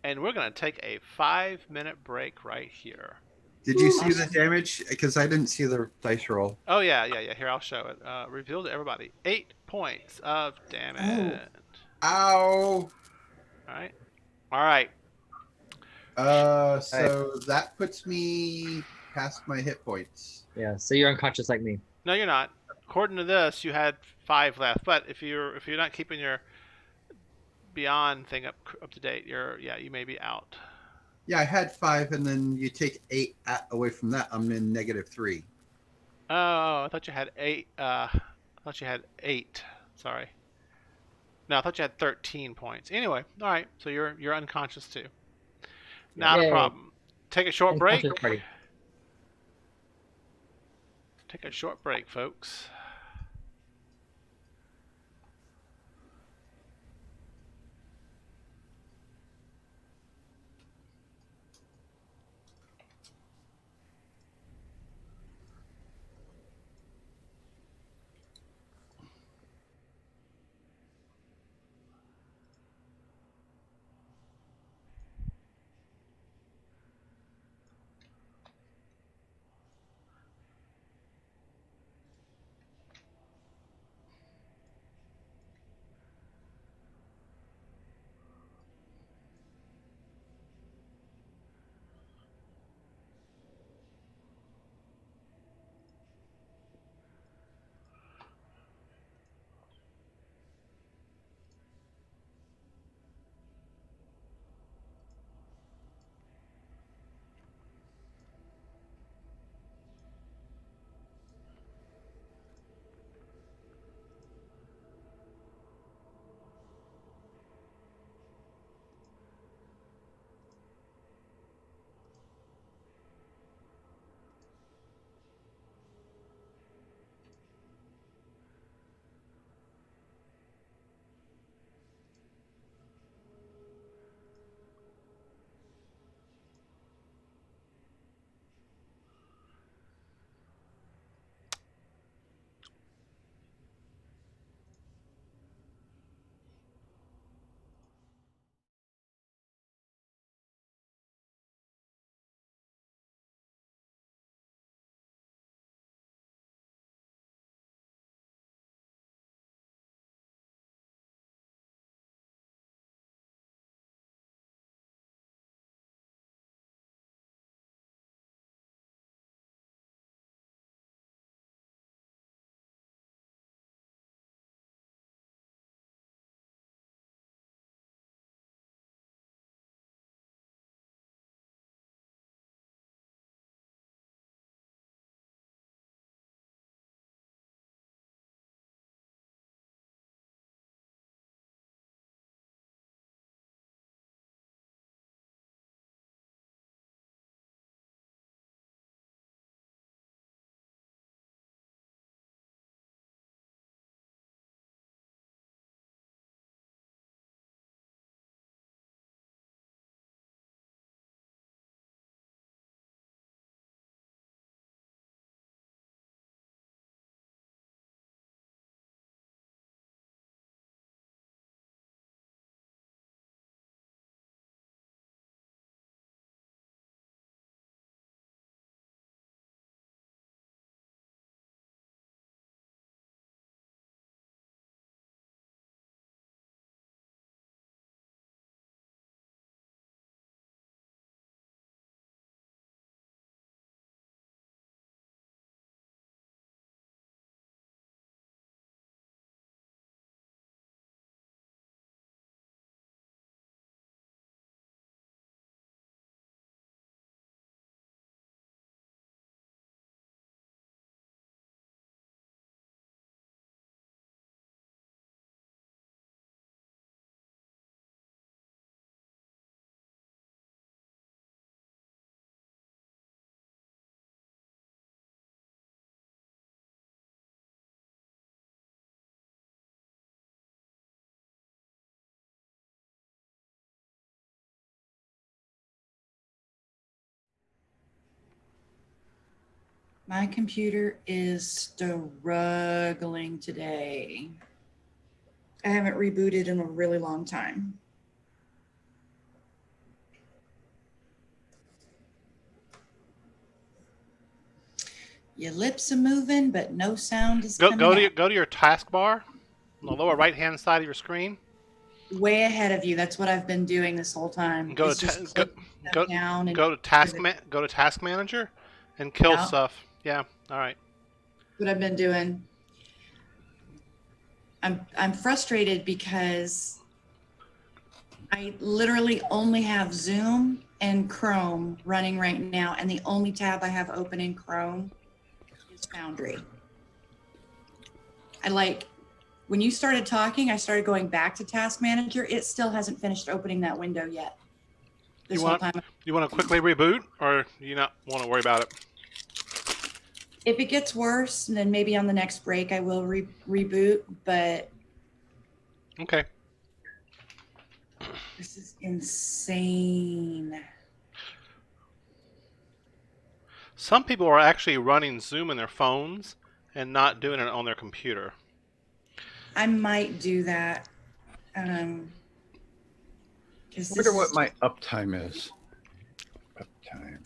and we're gonna take a 5-minute break right here. Did you see the damage? Because I didn't see the dice roll. Oh yeah. Here, I'll show it. Reveal to everybody 8 points of damage. Ow! All right. So that puts me past my hit points. Yeah. So you're unconscious like me. No, you're not. According to this, you had 5 left, but if you're not keeping your beyond thing up to date, you may be out. Yeah, I had 5, and then you take 8 away from that. I'm in -3. Oh, I thought you had 8. I thought you had 8. Sorry. No, I thought you had 13 points. Anyway, all right. So you're unconscious too. Not Yay. a problem. Take a short break. Unconscious party. Take a short break, folks. My computer is struggling today. I haven't rebooted in a really long time. Your lips are moving, but no sound is Go coming out. go to your taskbar on the lower right hand side of your screen. Way ahead of you. That's what I've been doing this whole time. Go It's to just go, closing stuff go down and go to task manager, and kill Yeah. stuff. Yeah. All right. what I've been doing. I'm frustrated because I literally only have Zoom and Chrome running right now, and the only tab I have open in Chrome is Foundry. When you started talking, I started going back to Task Manager. It still hasn't finished opening that window yet. This whole time. You want to quickly reboot, or do you not want to worry about it? If it gets worse, then maybe on the next break I will reboot, but Okay. this is insane. Some people are actually running Zoom in their phones and not doing it on their computer. I might do that. I wonder what my uptime is. Uptime.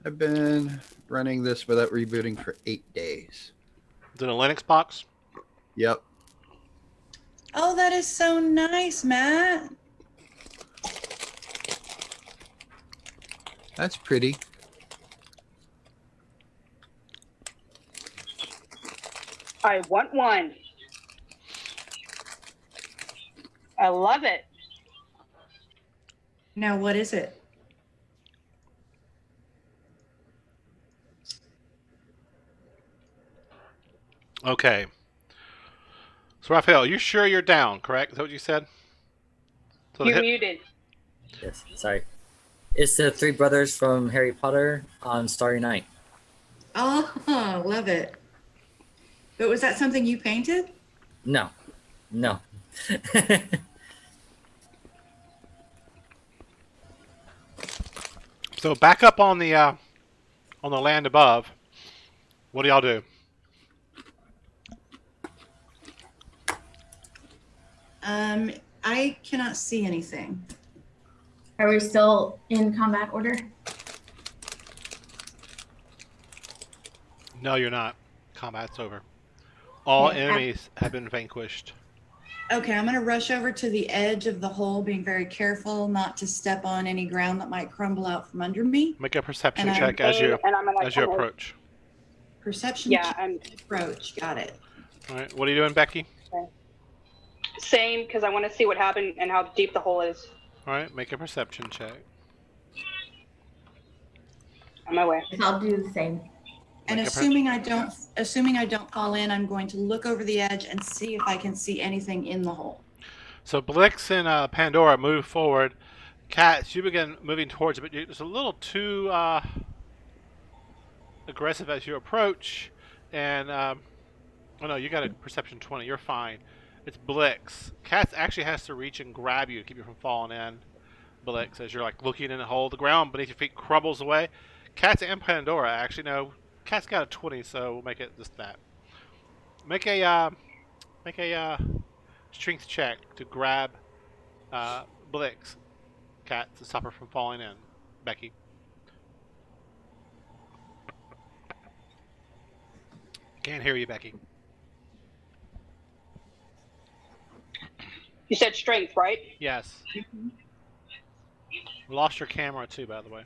I've been running this without rebooting for 8 days. Is it a Linux box? Yep. Oh, that is so nice, Matt. That's pretty. I want one. I love it. Now, what is it? Okay. So, Raphael, you sure you're down, correct? Is that what you said? So You're muted. Yes, sorry. It's the three brothers from Harry Potter on Starry Night. Oh, love it. But was that something you painted? No. So back up on the land above. What do y'all do? I cannot see anything. Are we still in combat order? No, you're not. Combat's over. All Okay. enemies have been vanquished. Okay, I'm gonna rush over to the edge of the hole, being very careful not to step on any ground that might crumble out from under me. Make a perception And check as you And I'm gonna approach. Perception Yeah, check, I'm approach. Got it. All right. What are you doing, Becky? same because I want to see what happened and how deep the hole is. All right. Make a perception check. On my way. I'll do the same. And Make a assuming I don't fall in, I'm going to look over the edge and see if I can see anything in the hole. So Blix and Pandora move forward. Kat, you begin moving towards it, but it's a little too aggressive as you approach. And oh no, you got a perception 20. You're fine. It's Blix. Kat actually has to reach and grab you to keep you from falling in. Blix, as you're like looking in the hole, the ground beneath your feet crumbles away. Kat and Pandora actually no. Kat's got a 20, so we'll make it just that. Make a strength check to grab Blix, Kat, to stop her from falling in. Becky. Can't hear you, Becky. You said strength, right? Yes. We lost your camera too, by the way.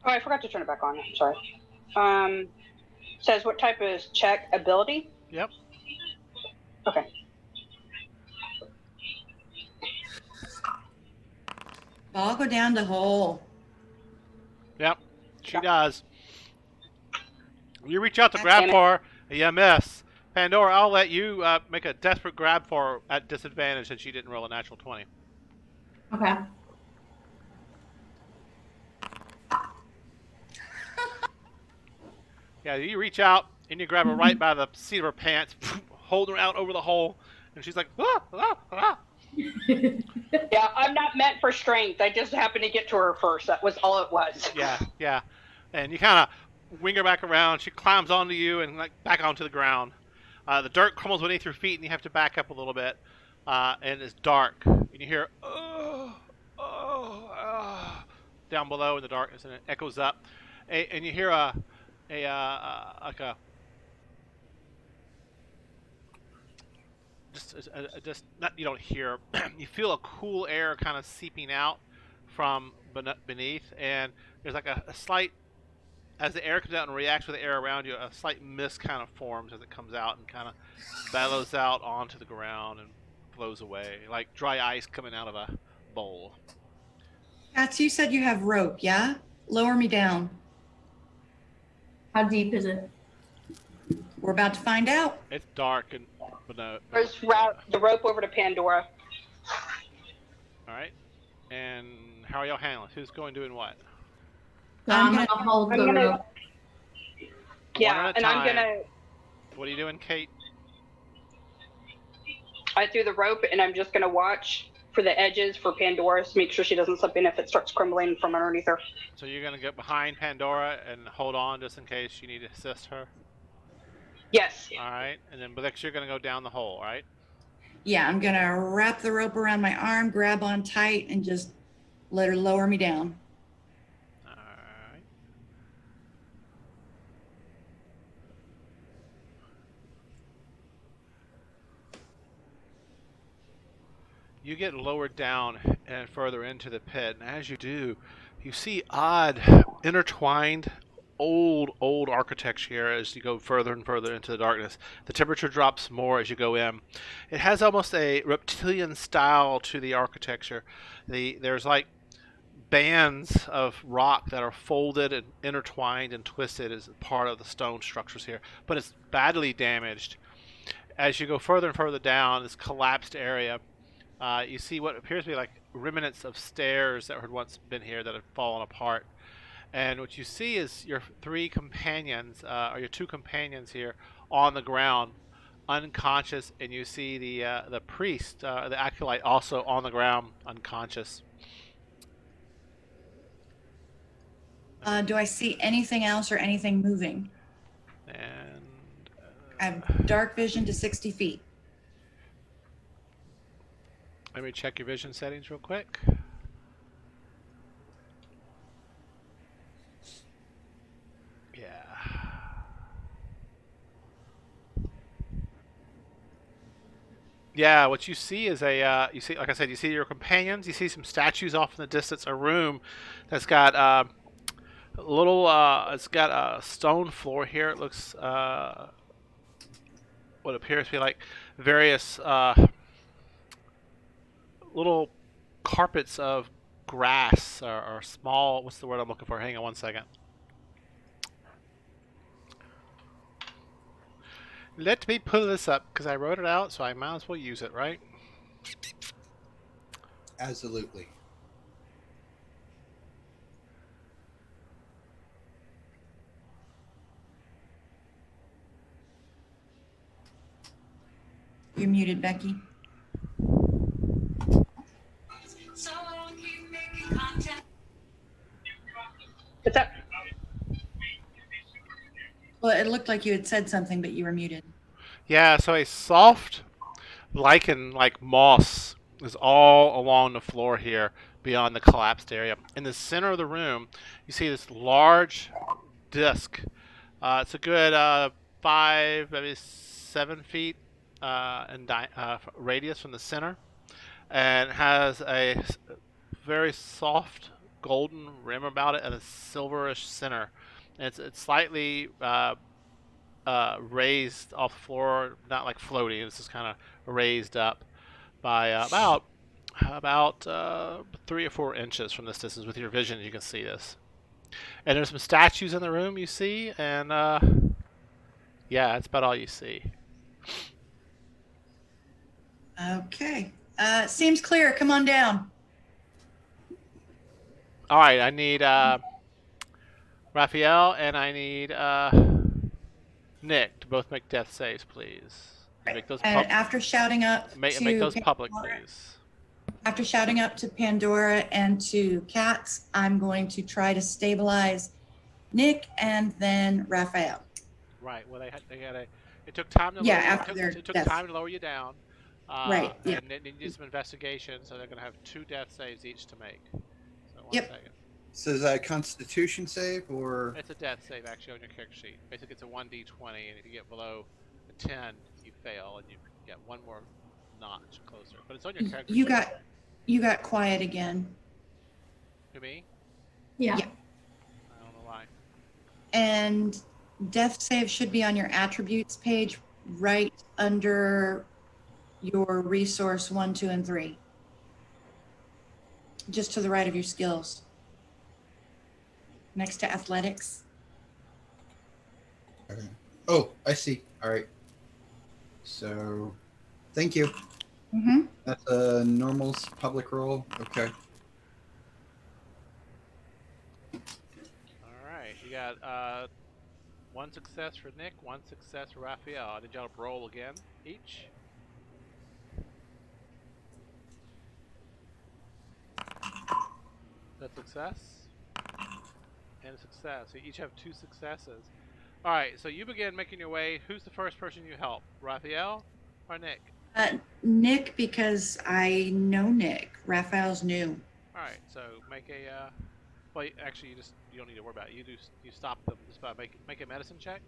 Oh, I forgot to turn it back on. I'm sorry. Says what type of check? Ability? Yep. Okay. I'll go down the hole. Yep. She does. You reach out to grab for her, and you miss. Pandora, I'll let you make a desperate grab for her at disadvantage since she didn't roll a natural 20. Okay. Yeah, you reach out and you grab her right by the seat of her pants, hold her out over the hole, and she's like, ah, ah, ah. Yeah, I'm not meant for strength. I just happened to get to her first. That was all it was. Yeah. And you kind of wing her back around. She climbs onto you and like back onto the ground. The dirt crumbles beneath your feet, and you have to back up a little bit. And it's dark, and you hear down below in the darkness, and it echoes up, and you hear like a just not, you don't hear. You feel a cool air kind of seeping out from beneath, and there's like a slight, as the air comes out and reacts with the air around you, a slight mist kind of forms as it comes out and kind of bellows out onto the ground and flows away like dry ice coming out of a bowl. Cats, you said you have rope, yeah? Lower me down. How deep is it? We're about to find out. It's dark and but no. There's the rope over to Pandora. All right. And how are y'all handling? Who's going doing what? So I'm gonna hold the rope. Yeah, and I'm gonna. What are you doing, Kate? I threw the rope, and I'm just gonna watch for the edges for Pandora to make sure she doesn't slip in if it starts crumbling from underneath her. So you're gonna get behind Pandora and hold on just in case you need to assist her. Yes. All right, and then Blix, you're gonna go down the hole, right? Yeah, I'm gonna wrap the rope around my arm, grab on tight, and just let her lower me down. All right. You get lowered down and further into the pit, and as you do, you see odd, intertwined, old architecture here as you go further and further into the darkness. The temperature drops more as you go in. It has almost a reptilian style to the architecture. There's like bands of rock that are folded and intertwined and twisted as part of the stone structures here, but it's badly damaged. As you go further and further down this collapsed area, you see what appears to be like remnants of stairs that had once been here that have fallen apart. And what you see is your three companions, or your two companions here, on the ground, unconscious, and you see the priest, the acolyte, also on the ground, unconscious. Do I see anything else or anything moving? And I have dark vision to 60 feet. let me check your vision settings real quick. Yeah, what you see is you see, like I said, you see your companions. You see some statues off in the distance. A room that's got a little. It's got a stone floor here. It looks what appears to be like various little carpets of grass or small. What's the word I'm looking for? Hang on one second. Let me pull this up because I wrote it out, so I might as well use it, right? Absolutely. You're muted, Becky. What's up? Well, it looked like you had said something, but you were muted. Yeah, so a soft lichen like moss is all along the floor here beyond the collapsed area. In the center of the room, you see this large disc. It's a good 5, maybe 7 feet in radius from the center, and has a very soft golden rim about it and a silverish center. And it's slightly raised off the floor, not like floating. It's just kind of raised up by about 3 or 4 inches from this distance. With your vision, you can see this. And there's some statues in the room you see, and yeah, that's about all you see. Okay. Seems clear. Come on down. All right, I need Raphael and I need Nick to both make death saves, please. Make those And after shouting up make to those public, Pandora, please. After shouting up to Pandora and to Cats, I'm going to try to stabilize Nick and then Raphael. Right. Well, it took time to Yeah, lower you. after their It took death. time to lower you down. Right, yeah. And they did some investigation, so they're going to have 2 death saves each to make. So one Yep. second. So is that a Constitution save or? It's a death save actually on your character sheet. Basically, it's a 1d20, and if you get below a 10, you fail, and you get one more notch closer. But it's on your character sheet. You got quiet again. To me? Yeah. Yeah. I don't know why. And death save should be on your attributes page right under your resource 1, 2, and 3. Just to the right of your skills. Next to athletics. Okay. Oh, I see. All right. So, thank you. Mm-hmm. That's a normal public roll. Okay. All right, you got 1 success for Nick, 1 success for Raphael. Did y'all roll again each? That's success and a success. So you each have 2 successes. All right, so you begin making your way. Who's the first person you help, Raphael or Nick? Nick, because I know Nick. Raphael's new. All right, so make a. Well, actually, you don't need to worry about it. You stop them just by make a medicine check.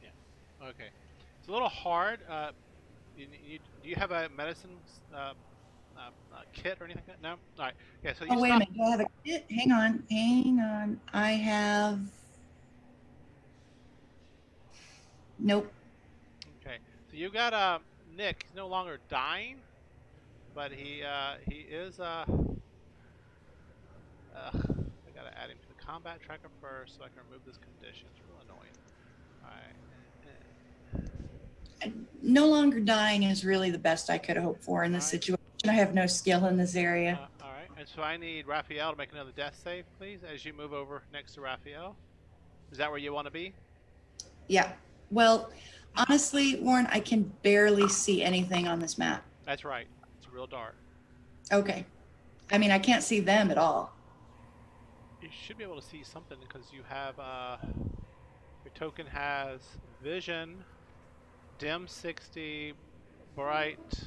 Yeah. Okay. It's a little hard. Do you have a medicine kit or anything like that? No? All right. Yeah, so you Oh, wait a stop. minute. Do I have a kit? Hang on. I have. Nope. Okay. So you got Nick. He's no longer dying, but he is I gotta add him to the combat tracker first so I can remove this condition. It's real annoying. All right. No longer dying is really the best I could hope for in this Alright. situation. I have no skill in this area. All right. And so I need Raphael to make another death save, please, as you move over next to Raphael. Is that where you want to be? Yeah. Well, honestly, Warren, I can barely see anything on this map. That's right. It's real dark. Okay. I mean, I can't see them at all. You should be able to see something because you have your token has vision, dim 60, bright.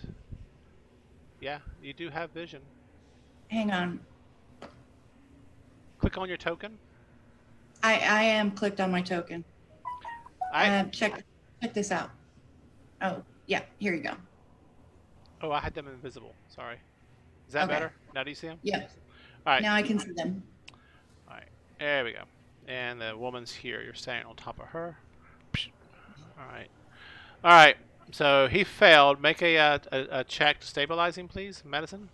Yeah, you do have vision. Hang on. Click on your token. I am clicked on my token. Check this out. Oh, yeah, here you go. Oh, I had them invisible. Sorry. Is that Okay. better? Now do you see them? Yeah. All right. Now I can see them. All right. There we go. And the woman's here. You're standing on top of her. All right. All right. So he failed. Make a check to stabilize him, please. Medicine.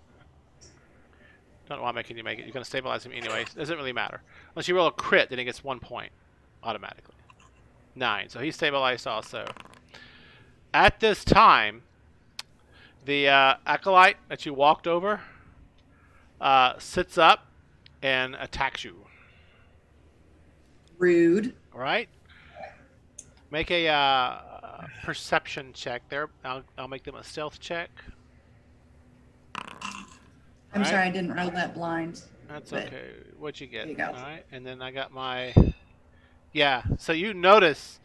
Don't know why I'm making you make it. You're going to stabilize him anyway. Doesn't really matter. Unless you roll a crit, then he gets 1 point automatically. 9. So he's stabilized also. At this time, the acolyte that you walked over sits up and attacks you. Rude. All right. Make a perception check there. I'll make them a stealth check. I'm Alright. sorry, I didn't roll that blind. That's But okay. What'd you get? there you go. All right. And then I got my. Yeah. So you notice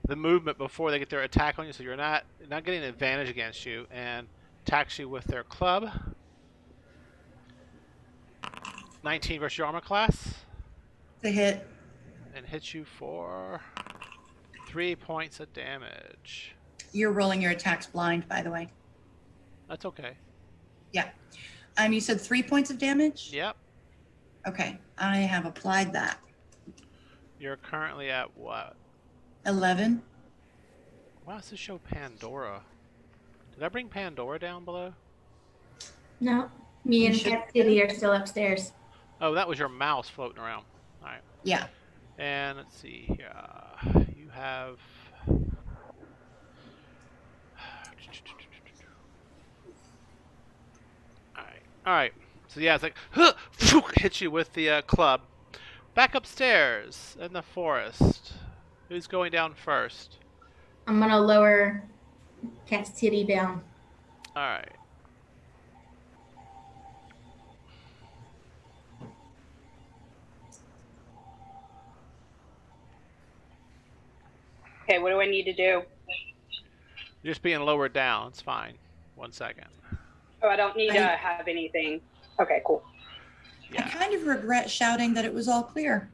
the movement before they get their attack on you, so you're not getting an advantage against you, and attacks you with their club. 19 versus your armor class, It's a hit. and hits you for 3 points of damage. You're rolling your attacks blind, by the way. That's okay. Yeah. You said 3 points of damage? Yep. Okay. I have applied that. You're currently at what? 11. Wow, does this show Pandora? Did I bring Pandora down below? No, me You and should- Cat City are still upstairs. Oh, that was your mouse floating around. All right. Yeah. And let's see here. You have All right. So yeah, it's like huh, hits you with the club. Back upstairs in the forest. Who's going down first? I'm gonna lower Cat's titty down. All right. Okay, what do I need to do? You're just being lowered down. It's fine. 1 second. Oh, I don't need to have anything. Okay, cool. I Yeah. kind of regret shouting that it was all clear.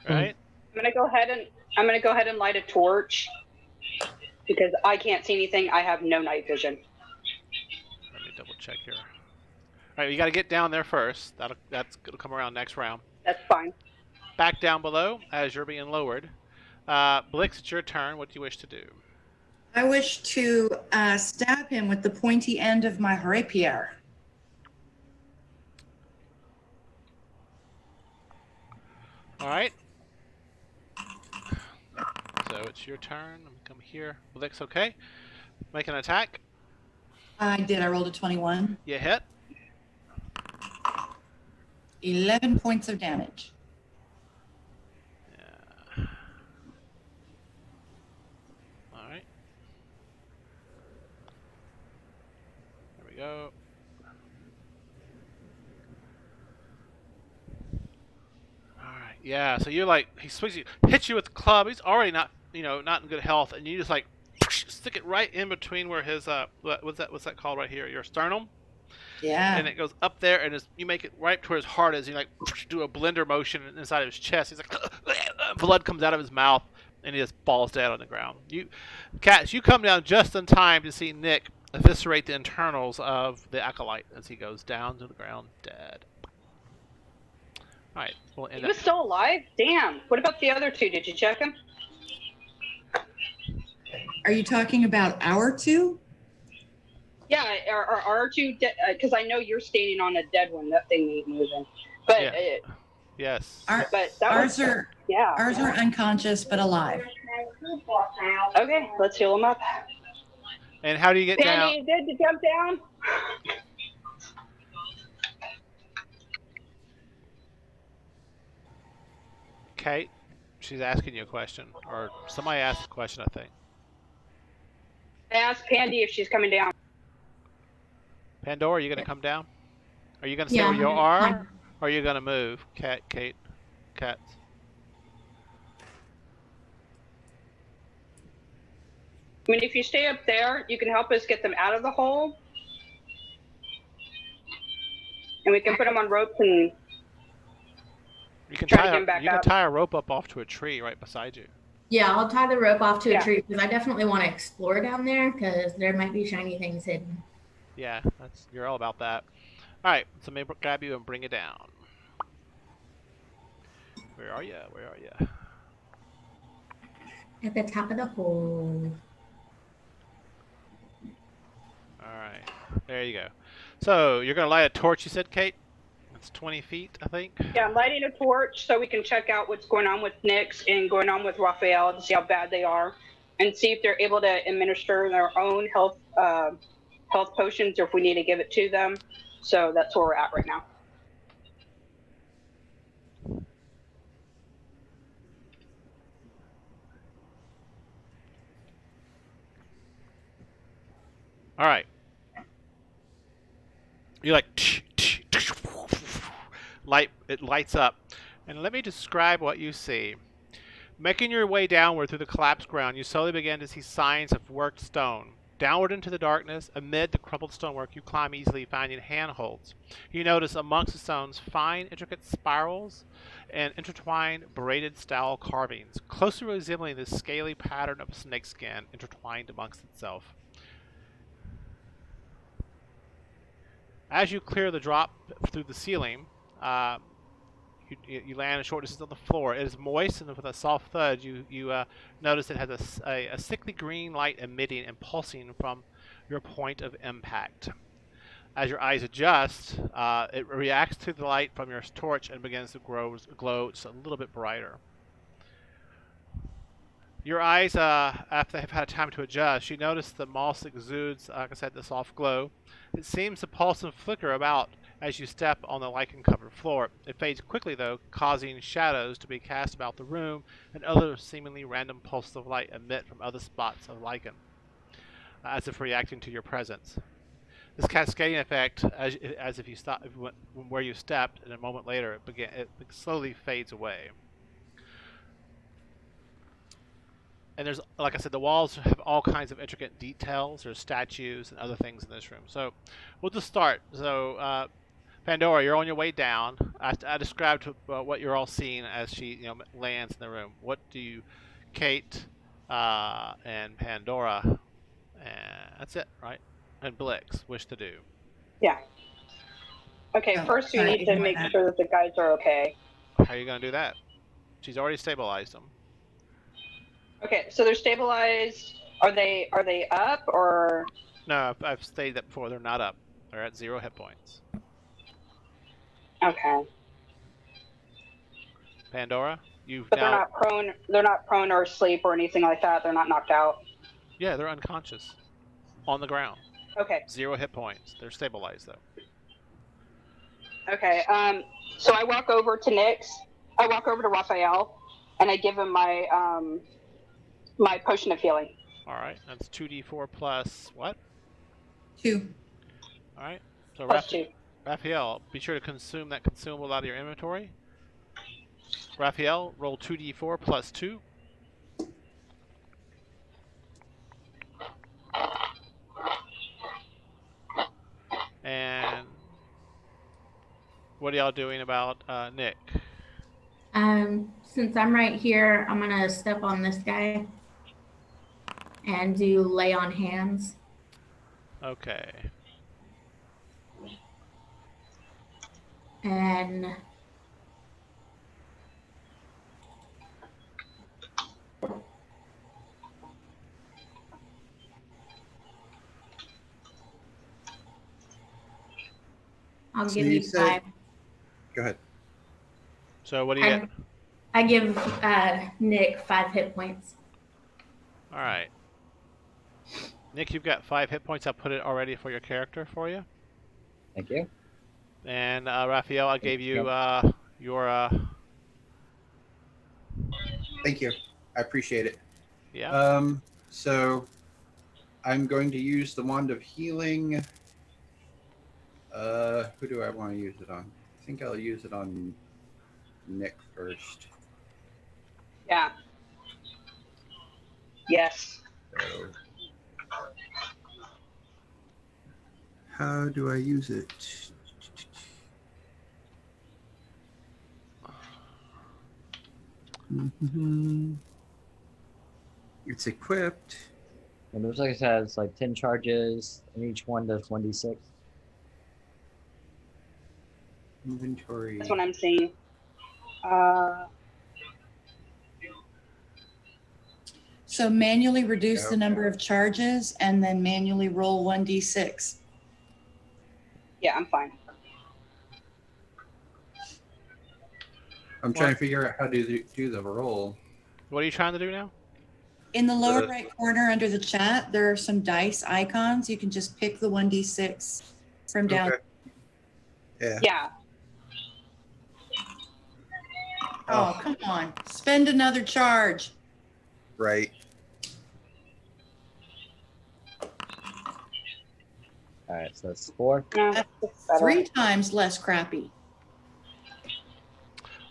Right. I'm gonna go ahead and light a torch because I can't see anything. I have no night vision. Let me double check here. All right, you got to get down there first. That's gonna come around next round. That's fine. Back down below as you're being lowered. Blix, it's your turn. What do you wish to do? I wish to stab him with the pointy end of my rapier. All right. So it's your turn. I'm gonna come here. Blix, okay. Make an attack. I did. I rolled a 21. You hit. 11 points of damage. Yeah. All right. There we go. All right. Yeah. So you're like he swings you, hits you with the club. He's already not not in good health, and you just like stick it right in between where his what's that called right here? Your sternum. Yeah. And it goes up there, and you make it right to where his heart is. You like do a blender motion inside of his chest. He's like, blood comes out of his mouth, and he just falls dead on the ground. Cats, you come down just in time to see Nick eviscerate the internals of the acolyte as he goes down to the ground dead. All right, we'll end He was that. still alive? Damn. What about the other two? Did you check him? Are you talking about our two? Yeah, are our two because I know you're standing on a dead one. That thing ain't moving. But Yeah. Yes. but that Ours was are yeah. ours are unconscious but alive. Okay, let's heal him up. And how do you get Pandy, down? you good to jump down? Kate, she's asking you a question, or somebody asked a question, I think. I asked Pandy if she's coming down. Pandora, are you gonna come down? Are you gonna stay Yeah, where you I'm are, fine. or are you gonna move? Kate, Cats. I mean, if you stay up there, you can help us get them out of the hole. And we can put them on ropes and You can Try to tie get him back you can up. tie a rope up off to a tree right beside you. Yeah, I'll tie the rope off to a Yeah. tree because I definitely want to explore down there because there might be shiny things hidden. Yeah, you're all about that. All right, so maybe grab you and bring you down. Where are you? Where are you? At the top of the hole. All right, there you go. So you're gonna light a torch, you said, Kate? It's 20 feet, I think. yeah, I'm lighting a torch so we can check out what's going on with Nyx and going on with Raphael to see how bad they are, and see if they're able to administer their own health potions or if we need to give it to them. So that's where we're at right now. All right. You're like light. It lights up, and let me describe what you see. Making your way downward through the collapsed ground, you slowly begin to see signs of worked stone. Downward into the darkness, amid the crumpled stonework, you climb easily, finding handholds. You notice amongst the stones fine, intricate spirals and intertwined braided style carvings, closely resembling the scaly pattern of snakeskin intertwined amongst itself. As you clear the drop through the ceiling, you land a short distance on the floor. It is moist, and with a soft thud, you notice it has a sickly green light emitting and pulsing from your point of impact. As your eyes adjust, it reacts to the light from your torch and begins to glow just a little bit brighter. Your eyes, after they've had time to adjust, you notice the moss exudes, like I said, the soft glow. It seems to pulse and flicker about as you step on the lichen-covered floor. It fades quickly, though, causing shadows to be cast about the room and other seemingly random pulses of light emit from other spots of lichen, as if reacting to your presence. This cascading effect, as if you stop where you stepped, and a moment later it slowly fades away. And there's, like I said, the walls have all kinds of intricate details. There's statues and other things in this room. So we'll just start. So Pandora, you're on your way down. I described what you're all seeing as she lands in the room. What do you, Kate and Pandora, and that's it, right? And Blix wish to do? Yeah. Okay, Oh, first we sorry, need to ignore make that. sure that the guys are okay. How are you going to do that? She's already stabilized them. Okay, so they're stabilized. Are they up or? No, I've stated that before. They're not up. They're at 0 hit points. Okay. Pandora, you've But now. they're not prone. They're not prone or asleep or anything like that. They're not knocked out. Yeah, they're unconscious, on the ground. Okay. 0 hit points. They're stabilized though. Okay. So I walk over to Nyx. I walk over to Raphael, and I give him my my potion of healing. All right, that's 2d4 plus what? 2. All right. So Plus 2. Raphael, be sure to consume that consumable out of your inventory. Raphael, roll 2d4 plus 2. And what are y'all doing about Nick? Since I'm right here, I'm gonna step on this guy and do lay on hands. Okay. And I'll So give you you said- 5. Go ahead. So what do you get? I give Nick 5 hit points. All right. Nick, you've got 5 hit points. I'll put it already for your character for you. Thank you. And Raphael, I gave you your Thank you. I appreciate it. yeah. So I'm going to use the wand of healing. Who do I want to use it on? I think I'll use it on Nick first. Yeah. Yes. So, how do I use it? It's equipped. And it looks like it has like 10 charges, and each one does 1d6. Inventory. That's what I'm seeing. So manually reduce the Okay. number of charges and then manually roll 1d6. Yeah, I'm fine. I'm trying to figure out how to do the roll. What are you trying to do now? In the lower The- right corner under the chat, there are some dice icons. You can just pick the 1d6 from down. Okay. Yeah. Yeah. Oh, come on. Spend another charge. Right. All right, so that's 4. No, That's it's better. 3 times less crappy.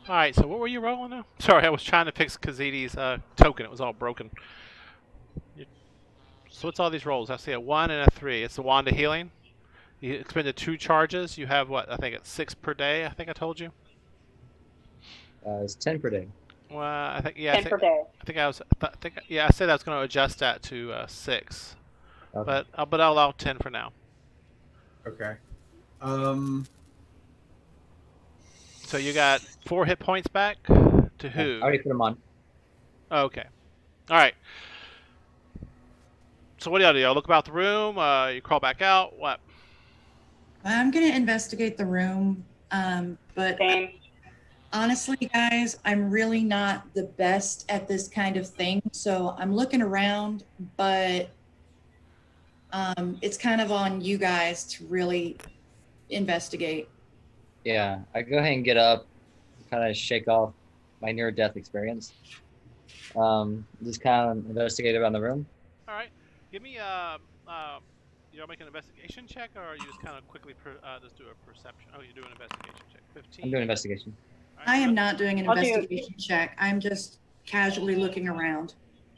All right. So what were you rolling now? Sorry, I was trying to fix Kazidi's token. It was all broken. So what's all these rolls? I see a 1 and a 3. It's the wand of healing. You expended 2 charges. You have what? I think it's 6 per day. I think I told you. It's 10 per day. Well, I think yeah. 10 per day. I said I was going to adjust that to 6, Okay. but I'll allow 10 for now. Okay. So you got 4 hit points back to who? I already put them on. Okay. All right. So what do y'all do? Y'all look about the room. You crawl back out. What? I'm going to investigate the room, but Same. Honestly, guys, I'm really not the best at this kind of thing. So I'm looking around, but it's kind of on you guys to really investigate. Yeah, I go ahead and get up, kind of shake off my near-death experience. Just kind of investigate around the room. All right. Give me you'll make an investigation check, or you just kind of quickly just do a perception. Oh, you do an investigation check. I'm 15. doing investigation. All right, I go am ahead. not doing an I'll do- investigation check. I'm just casually looking around.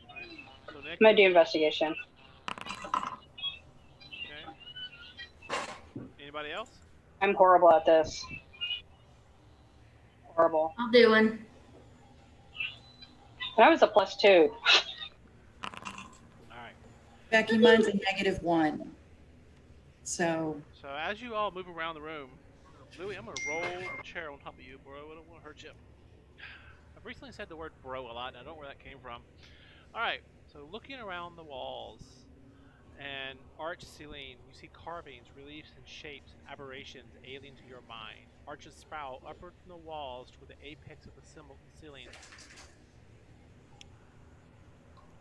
All right. So Nick. I'm gonna do investigation. Okay. Anybody else? I'm horrible at this. Horrible. I'll do one. That was a +2. All right. Becky, mine's a -1. So So as you all move around the room, Louie, I'm gonna roll the chair on top of you, bro. I don't want to hurt you. I've recently said the word bro a lot, and I don't know where that came from. All right. So looking around the walls and arched ceiling, you see carvings, reliefs, and shapes and aberrations alien to your mind. Arches spiral upward from the walls toward the apex of the ceiling.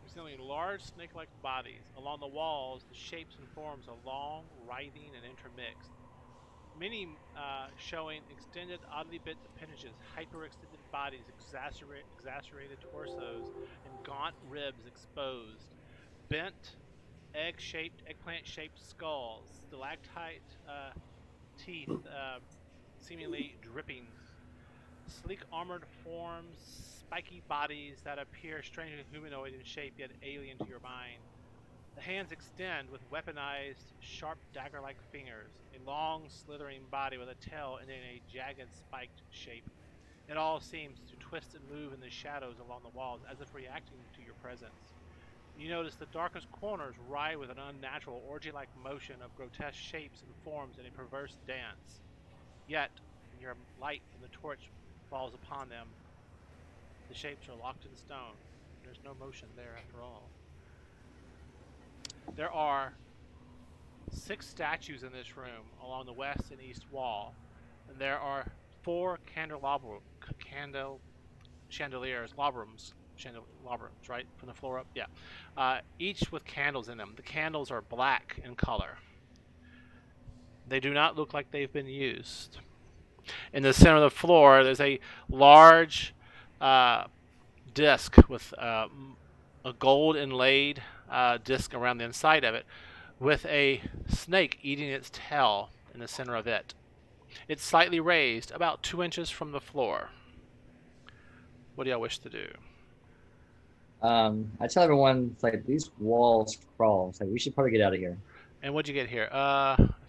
Resembling large snake-like bodies. Along the walls, the shapes and forms are long, writhing, and intermixed. Many showing extended, oddly bent appendages, hyper-extended bodies, exacerbated torsos, and gaunt ribs exposed. Bent, eggplant-shaped skulls, stalactite teeth, seemingly dripping. Sleek armored forms, spiky bodies that appear strangely humanoid in shape yet alien to your mind. The hands extend with weaponized, sharp dagger-like fingers, a long, slithering body with a tail ending in a jagged, spiked shape. It all seems to twist and move in the shadows along the walls as if reacting to your presence. You notice the darkest corners writhe with an unnatural, orgy-like motion of grotesque shapes and forms in a perverse dance. Yet, when your light from the torch falls upon them, the shapes are locked in stone. There's no motion there after all. There are 6 statues in this room along the west and east wall, and there are 4 chandeliers, labrums, right, from the floor up. Yeah, each with candles in them. The candles are black in color. They do not look like they've been used. In the center of the floor, there's a large disc with a gold inlaid disc around the inside of it, with a snake eating its tail in the center of it. It's slightly raised, about 2 inches from the floor. What do y'all wish to do? I tell everyone, it's like these walls crawl. It's like we should probably get out of here. And what'd you get here?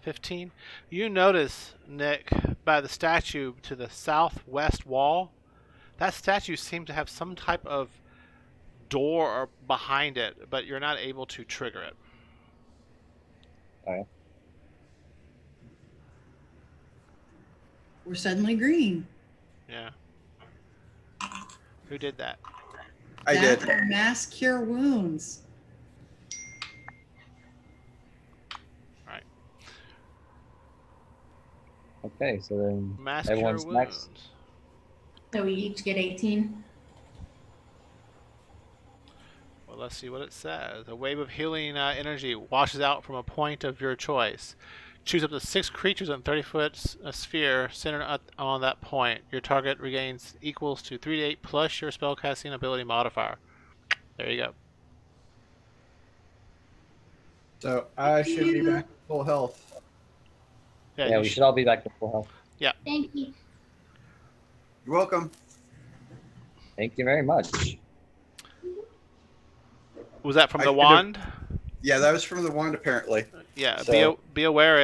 15. You notice, Nick, by the statue to the southwest wall, that statue seems to have some type of door behind it, but you're not able to trigger it. Alright. we're suddenly green. Yeah. Who did that? I That's did. our mass cure wounds. Right. Okay, so then Mass everyone's cure next. wounds. So we each get 18. Well, let's see what it says. A wave of healing energy washes out from a point of your choice. Choose up to 6 creatures in a 30-foot sphere centered on that point. Your target regains equals to 3d8 plus your spellcasting ability modifier. There you go. So I should be back at full health. Yeah, Yeah, you we should all be back to full health. Thank you. You're welcome. Thank you very much. Was that from I the should've- wand? Yeah, that was from the wand apparently. Yeah. So- Be aware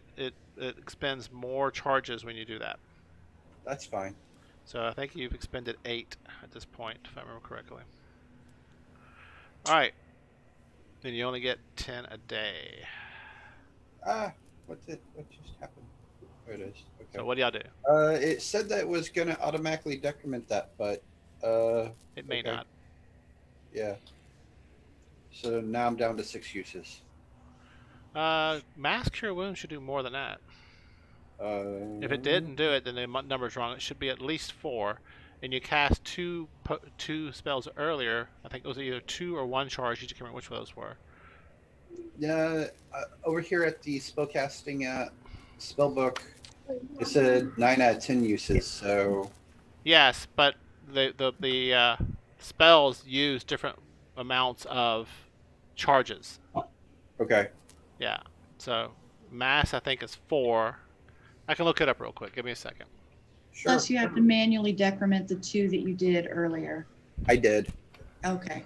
it expends more charges when you do that. That's fine. So I think you've expended 8 at this point, if I remember correctly. All right. Then you only get 10 a day. What just happened? There it is. Okay. So what do y'all do? It said that it was gonna automatically decrement that, but It may okay. not. Yeah. So now I'm down to 6 uses. Mass cure wounds should do more than that. If it didn't do it, then the number's wrong. It should be at least 4. And you cast two spells earlier. I think it was either 2 or 1 charge. You just can't remember which of those were. Over here at the spellcasting spell book, it said 9 out of 10 uses. So Yes, but the spells use different amounts of charges. okay, Yeah. So mass, I think, is 4. I can look it up real quick. Give me a second. sure. Plus you have to manually decrement the 2 that you did earlier. I did, Okay.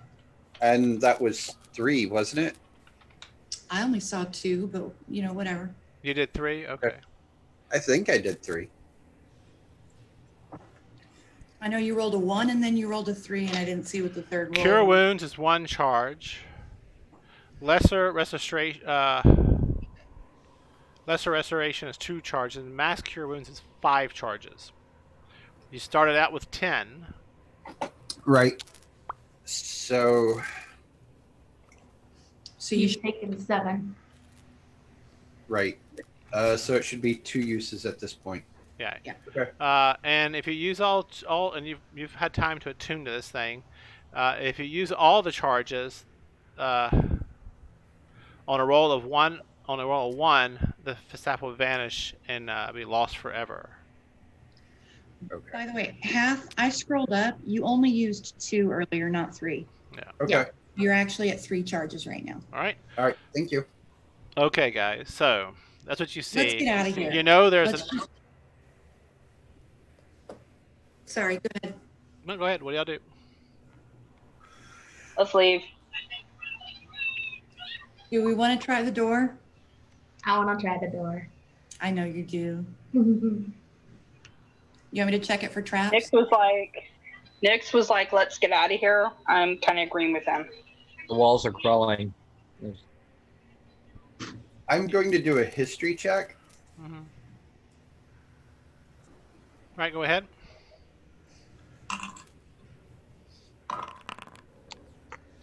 and that was 3, wasn't it? I only saw 2, but whatever. You did 3? Okay. I think I did 3. I know you rolled a 1 and then you rolled a 3 and I didn't see what the third roll Cure was. wounds is 1 charge. Lesser restoration is 2 charges, and mass cure wounds is 5 charges. You started out with 10. Right. So So you You've should, taken 7. right. So it should be 2 uses at this point. Yeah. Yeah. Okay. And if you use all, and you've had time to attune to this thing, if you use all the charges, on a roll of 1, the staff will vanish and be lost forever. Okay. by the way, I scrolled up. You only used 2 earlier, not 3. Okay. You're actually at 3 charges right now. All right. All right. Thank you. Okay, guys. So that's what you see. Let's get out of here. You know, there's Let's just- Sorry, go ahead. No, go ahead. What do y'all do? Let's leave. Do we want to try the door? I want to try the door. I know you do. That's You want me to check it for traps? Nix was like, let's get out of here. I'm kind of agreeing with him. The walls are crawling. I'm going to do a history check. Mm-hmm. Right, go ahead.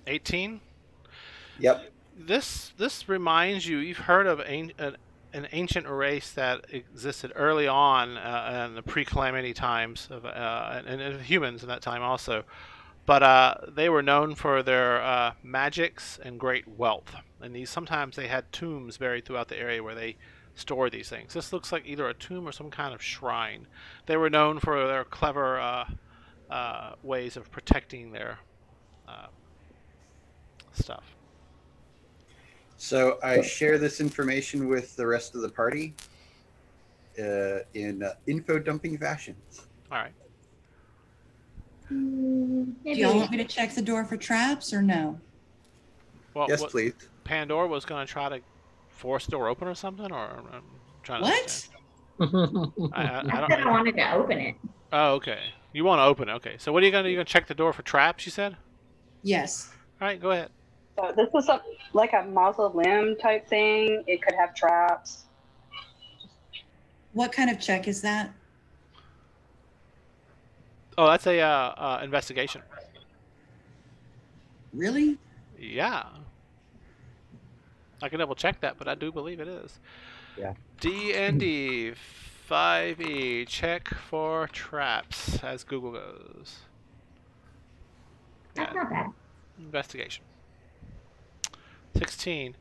$18. Yep. This reminds you. You've heard of an ancient race that existed early on in the pre-calamity times of and humans in that time also, but they were known for their magics and great wealth. And sometimes they had tombs buried throughout the area where they stored these things. This looks like either a tomb or some kind of shrine. They were known for their clever ways of protecting their stuff. So I share this information with the rest of the party in info dumping fashion. All right. Do y'all want me to check the door for traps or no? Well, Yes, what, please. Pandora was going to try to force the door open or something, or I'm trying to What? understand. I I don't. said I wanted to open it. Oh, okay. You want to open it? Okay. So what are you going to do? You going to check the door for traps? You said. Yes. All right. Go ahead. So this is like a mausoleum type thing. It could have traps. What kind of check is that? Oh, that's a investigation. Really? Yeah. I can double check that, but I do believe it is. Yeah. D&D 5e, check for traps, as Google goes. That's Yeah, not bad. investigation. 16.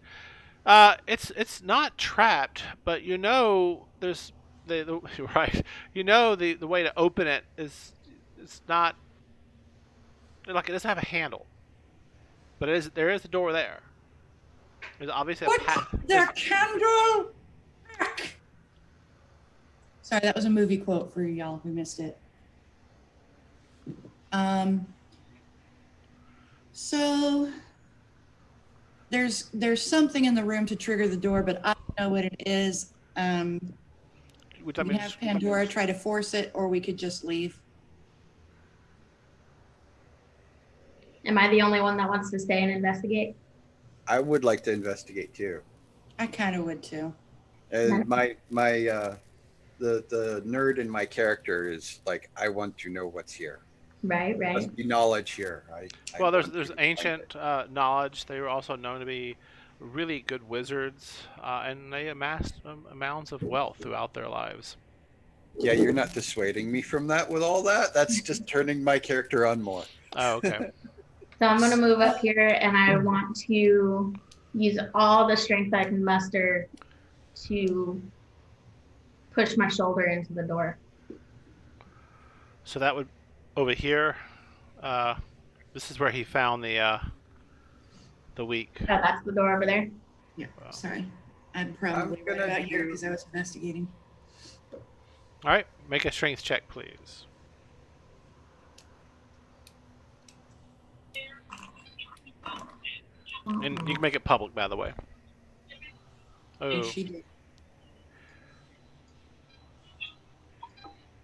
It's not trapped, but you know there's the right. You know the way to open it is it's not like it doesn't have a handle, but there is a door there. There's obviously a Their candle back. Sorry, that was a movie quote for y'all who missed it. So there's something in the room to trigger the door, but I don't know what it is. which I We mean, have Pandora try to force it, or we could just leave. Am I the only one that wants to stay and investigate? I would like to investigate too. I kind of would too. And my the nerd in my character is like, I want to know what's here. Right, right. Must be knowledge here. well, I there's want to find ancient it. knowledge. They were also known to be really good wizards, and they amassed amounts of wealth throughout their lives. Yeah, you're not dissuading me from that with all that. That's just turning my character on more. Oh, okay. So I'm gonna move up here, and I want to use all the strength I can muster to push my shoulder into the door. So that would over here. This is where he found the weak. Oh, that's the door over there. Yeah, Wow. sorry. I'm probably right gonna about here do- because I was investigating. All right, make a strength check, please. And you can make it public, by the way. And Oh, she did.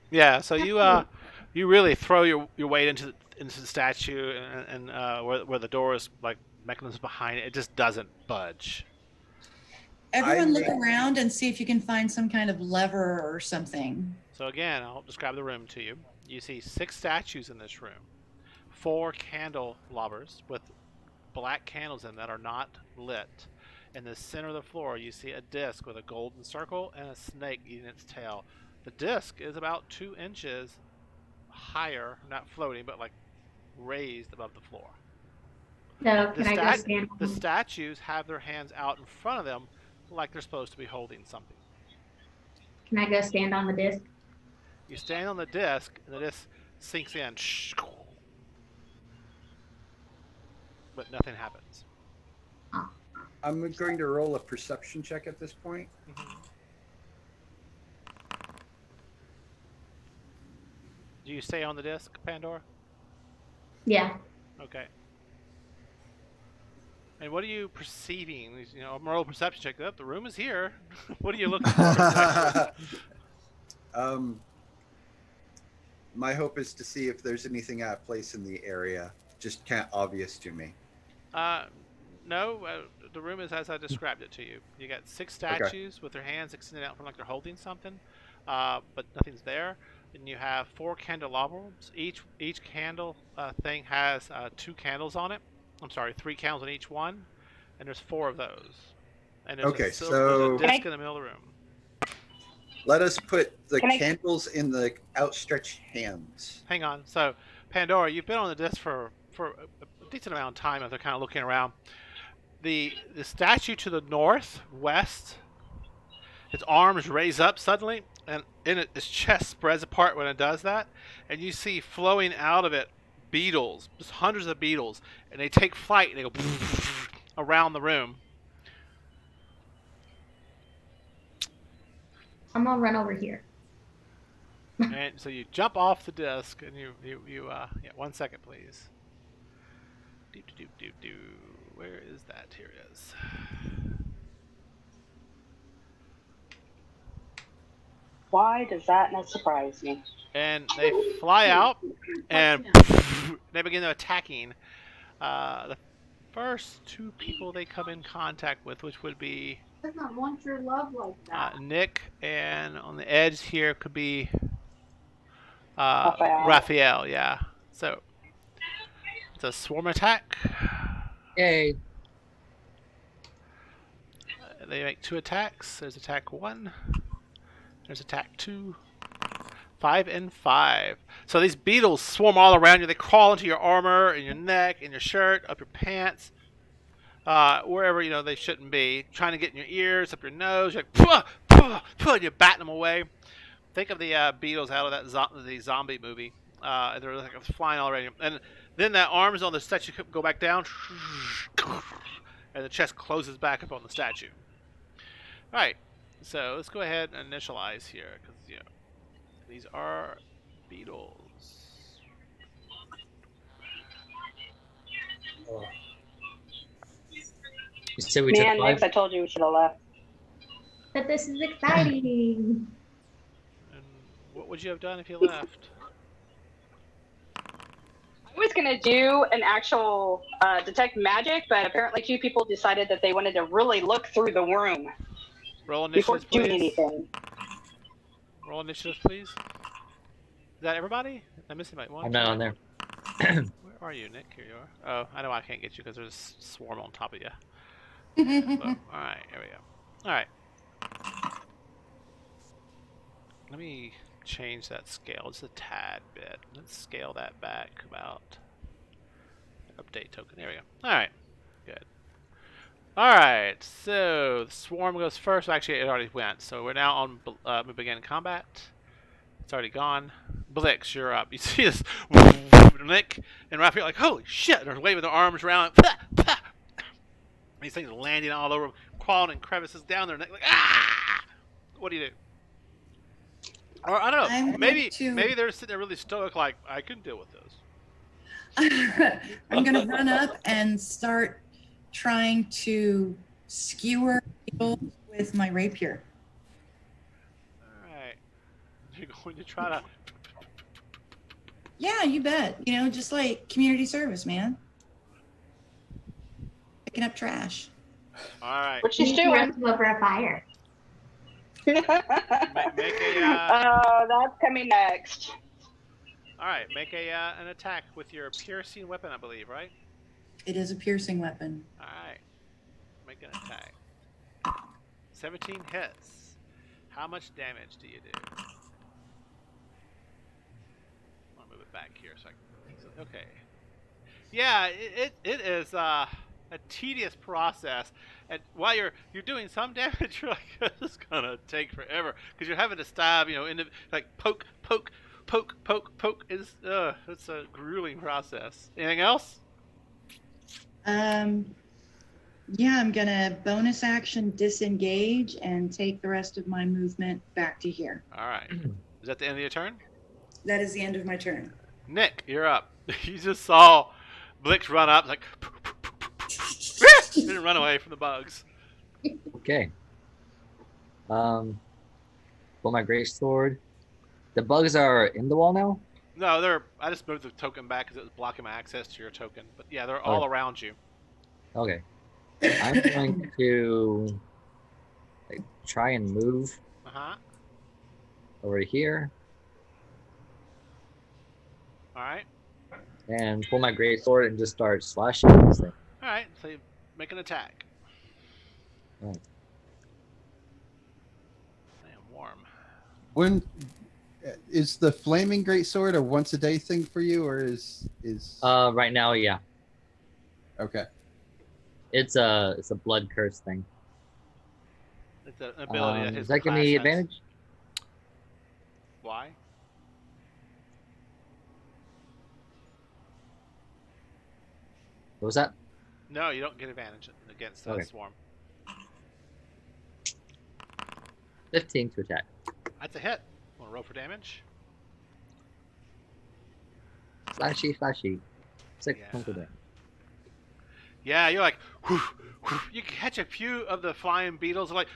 yeah. So you really throw your weight into the statue, and where the door is like mechanism behind it, it just doesn't budge. Everyone look made- around and see if you can find some kind of lever or something. So again, I'll describe the room to you. You see 6 statues in this room, 4 candelabras with black candles in that are not lit. In the center of the floor, you see a disc with a golden circle and a snake eating its tail. The disc is about 2 inches higher, not floating, but like raised above the floor. So The, can I go stand? the statues have their hands out in front of them like they're supposed to be holding something. Can I go stand on the disc? You stand on the disc, and the disc sinks in. But nothing happens. I'm going to roll a perception check at this point. Do you stay on the disc, Pandora? Yeah. Okay. And what are you perceiving? You know, a roll perception check. Oh, the room is here. What are you looking for exactly? My hope is to see if there's anything out of place in the area. Just can't obvious to me. No, the room is as I described it to you. You got 6 statues with their hands extended out from like they're holding something, but nothing's there. And you have 4 candelabras. Each candle thing has 2 candles on it. I'm sorry, 3 candles on each one, and there's 4 of those. And there's Okay, there's so- a disc in the middle of the room. Let us put the Can I- candles in the outstretched hands. Hang on. So, Pandora, you've been on the disc for a decent amount of time as they're kind of looking around. The statue to the northwest, its arms raise up suddenly, and in it, its chest spreads apart when it does that, and you see flowing out of it beetles, just hundreds of beetles, and they take flight and they go around the room. I'm gonna run over here. And so you jump off the disc, and you yeah, 1 second, please. Do. Where is that? Here it is. Why does that not surprise me? And they fly out, and they begin attacking the first 2 people they come in contact with, which would be Does not want your love like that. Nick, and on the edge here could be Raphael. Raphael. Yeah. So it's a swarm attack. Yay. They make 2 attacks. There's attack 1. There's attack 2. 5 and 5. So these beetles swarm all around you. They crawl into your armor, and your neck, and your shirt, up your pants, wherever they shouldn't be. Trying to get in your ears, up your nose. You're like, puh, puh, puh, and you're batting them away. Think of the beetles out of the zombie movie. They're like flying all around you. And then the arms on the statue go back down, and the chest closes back up on the statue. All right. So let's go ahead and initialize here, because these are beetles. You said we took Man, 5. Nix, I told you we should have left. But this is exciting. And what would you have done if you left? I was gonna do an actual detect magic, but apparently 2 people decided that they wanted to really look through the room Roll before initiative, doing please. anything. Roll initiative, please. Is that everybody? I'm missing my one. I'm not on there. Where are you, Nick? Here you are. Oh, I know I can't get you because there's a swarm on top of you. All right, here we go. All right. Let me change that scale just a tad bit. Let's scale that back about. Update token. There we go. All right. Good. All right. So the swarm goes first. Actually, it already went. So we're now on begin combat. It's already gone. Blix, you're up. You see this Nick and Raphael like, holy shit! They're waving their arms around. These things are landing all over, crawling in crevices down their neck. Like, ah! What do you do? Or I don't know. I'm Maybe going to- maybe they're sitting there really stoic, like I can deal with this. I'm going to run up and start trying to skewer beetles with my rapier. All right. You're going to try to. Yeah, you bet. You know, just like community service, man. Picking up trash. All right. What she's Need to doing. roast over a fire. Make a. That's coming next. All right. Make a an attack with your piercing weapon, I believe, right? It is a piercing weapon. All right. Make an attack. 17 hits. How much damage do you do? I'll move it back here so I can. Okay. Yeah, it is a tedious process, and while you're doing some damage, you're like, this is gonna take forever because you're having to stab, like poke. It's a grueling process. Anything else? Yeah, I'm gonna bonus action disengage and take the rest of my movement back to here. All right. Is that the end of your turn? That is the end of my turn. Nick, you're up. You just saw Blix run up, like, didn't run away from the bugs. Okay. Pull my great sword. The bugs are in the wall now. No, I just moved the token back because it was blocking my access to your token. But yeah, they're all around you. Okay. I'm going to try and move over here All right. and pull my great sword and just start slashing this thing. All right. So you make an attack. Right. I am warm. When is the flaming great sword a once a day thing for you, or is Right now, yeah. okay? It's a blood curse thing. It's an ability that his does that give class me has. advantage? Why? What was that? No, you don't get advantage against the Okay. swarm. 15 to attack. That's a hit. Want to roll for damage? Flashy. 6 Yeah. points of damage. Yeah, you're like, whoosh, whoosh. You catch a few of the flying beetles. Like,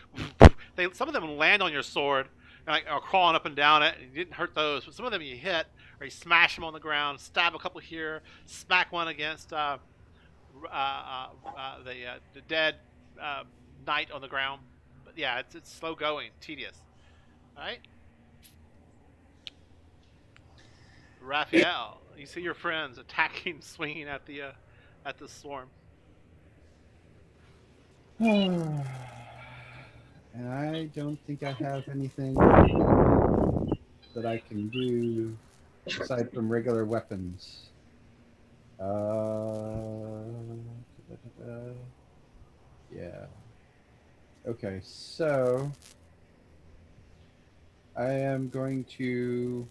some of them land on your sword and like are crawling up and down it. And you didn't hurt those, but some of them you hit or you smash them on the ground. Stab a couple here. Smack one against the dead knight on the ground. But yeah, it's slow going, tedious. All right. Raphael, you see your friends attacking, swinging at the swarm. And I don't think I have anything that I can do aside from regular weapons. Yeah. Okay, so I am going to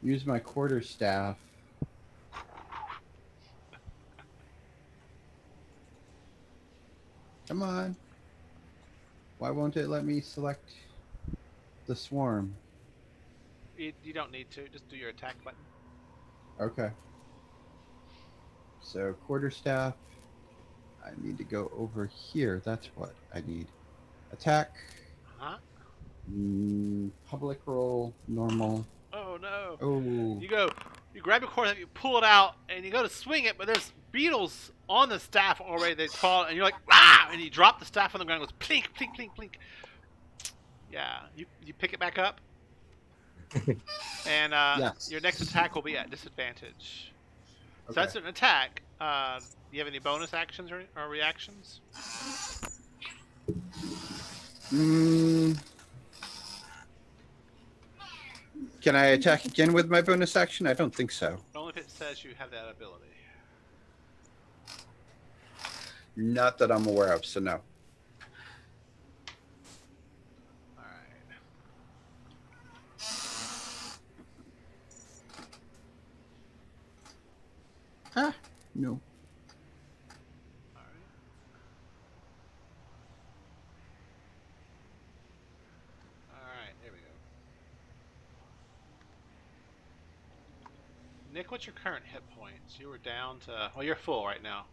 use my quarterstaff. Come on. Why won't it let me select the swarm? You don't need to. Just do your attack button. Okay. So quarterstaff. I need to go over here. That's what I need. Attack. Huh? Public roll. Normal. Oh no. Oh. You grab your cord, you pull it out, and you go to swing it, but there's beetles on the staff already. They crawl, and you're like, ah! And you drop the staff on the ground. It goes plink, plink, plink, plink. Yeah, you pick it back up, and Yes. your next attack will be at disadvantage. So that's an attack. Do you have any bonus actions or reactions? Can I attack again with my bonus action? I don't think so. Only if it says you have that ability. Not that I'm aware of, so no. All right. Ah, no. All right. All right. There we go. Nick, what's your current hit points? You were down to. Well, you're full right now.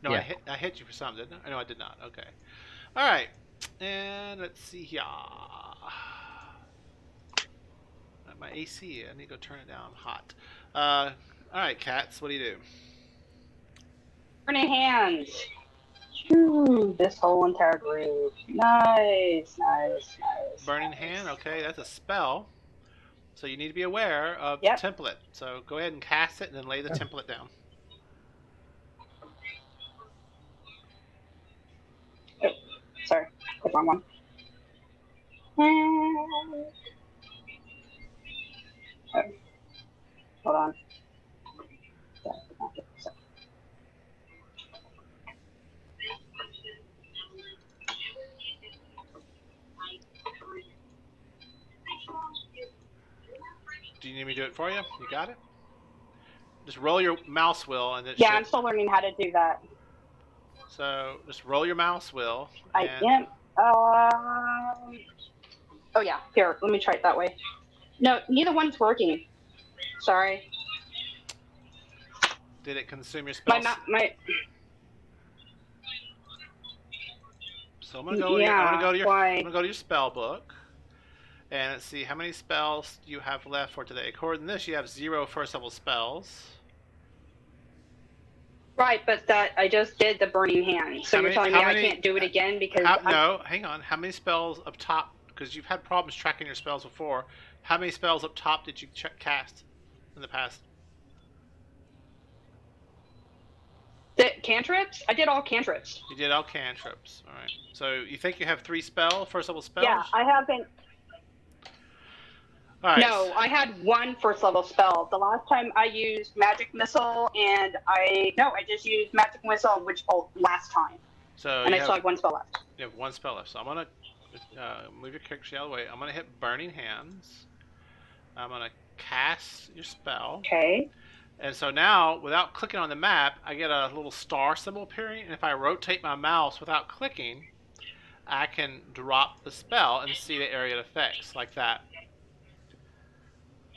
No, Yeah. I hit you for something, didn't I? No, I did not. Okay. All right. And let's see here. My AC. I need to go turn it down. I'm hot. All right, Cats. What do you do? Burning hands. Shoo, this whole entire group. Nice. Burning hand. Okay, that's a spell. So you need to be aware of Yep. the template. So go ahead and cast it, and then lay the template down. Sorry, the wrong one. Oh, hold on. Do you need me to do it for you? You got it? Just roll your mouse wheel, and it Yeah, should. I'm still learning how to do that. So just roll your mouse wheel. I and am. Oh yeah, here. Let me try it that way. No, neither one's working. Sorry. Did it consume your My spells? my. So I'm gonna go. Yeah, I'm gonna go to your. why? I'm gonna go to your spell book, and let's see how many spells you have left for today. According to this, you have 0 first level spells. Right, but that I just did the burning hand. So How you're many- telling me how I many- can't do it again because No, hang on. How many spells up top? Because you've had problems tracking your spells before. How many spells up top did you cast in the past? the cantrips? I did all cantrips. You did all cantrips. All right. So you think you have 3 first level spells? Yeah, I haven't. All right. No, I had 1 first level spell. The last time I used magic missile, and I just used magic missile witch bolt last time, So and you I still have, have 1 spell left. you have 1 spell left. So I'm gonna move your character the other way. I'm gonna hit Burning Hands. I'm gonna cast your spell. Okay. And so now, without clicking on the map, I get a little star symbol appearing. And if I rotate my mouse without clicking, I can drop the spell and see the area it affects, like that.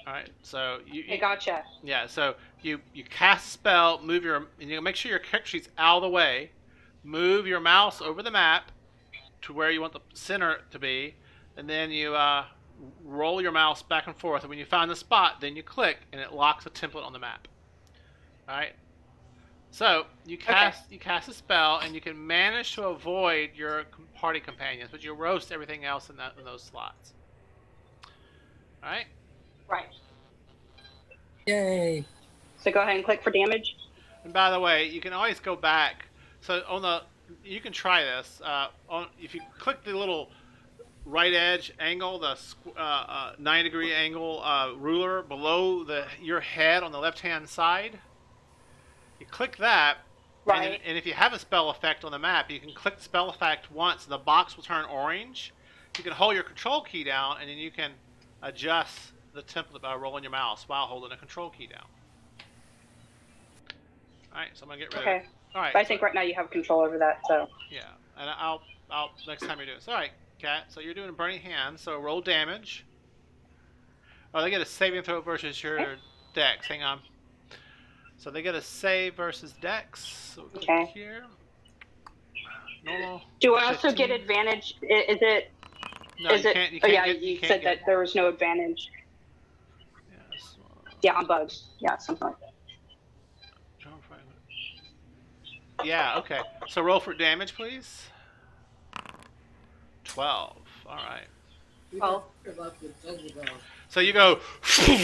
All right. So I gotcha. yeah. So you cast a spell, and you make sure your character sheet's out of the way. Move your mouse over the map to where you want the center to be, and then you roll your mouse back and forth. And when you find the spot, then you click, and it locks a template on the map. All right. So you cast a spell, and you can manage to avoid your party companions, but you roast everything else in those slots. All right. Right. Yay! So go ahead and click for damage. And by the way, you can always go back. So you can try this. If you click the little right edge angle, the 9-degree angle ruler below your head on the left-hand side, you click that. Right. And if you have a spell effect on the map, you can click the spell effect once, and the box will turn orange. You can hold your control key down, and then you can adjust the template by rolling your mouse while holding the control key down. All right, so I'm gonna get rid of it. All right. But I think right now you have control over that, so. Yeah, and I'll next time you do this. All right, Kat. So you're doing a burning hand. So roll damage. Oh, they get a saving throw versus your dex. Hang on. So they get a save versus dex. So we'll Okay. Here. Normal. Do I also 15. get advantage? Is it? No, is you it? can't. You Oh can't yeah, get, you can't said get, that there was no advantage. Yes. Yeah, on bugs. Yeah, something like that. Yeah. Okay. So roll for damage, please. 12. All right. Well, So you go, fire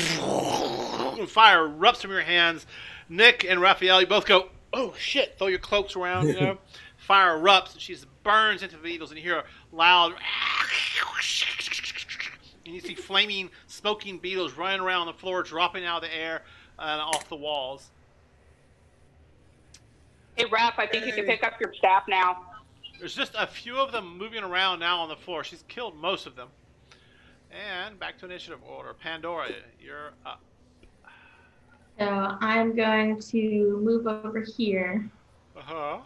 erupts from your hands, Nick and Raphael, you both go, oh shit, throw your cloaks around, you know. Fire erupts and she burns into the beetles, and you hear a loud, and you see flaming, smoking beetles running around the floor, dropping out of the air and off the walls. Hey, Raph, I think you can pick up your staff now. There's just a few of them moving around now on the floor. She's killed most of them. And back to initiative order. Pandora, you're up. So I'm going to move over here. Uh-huh.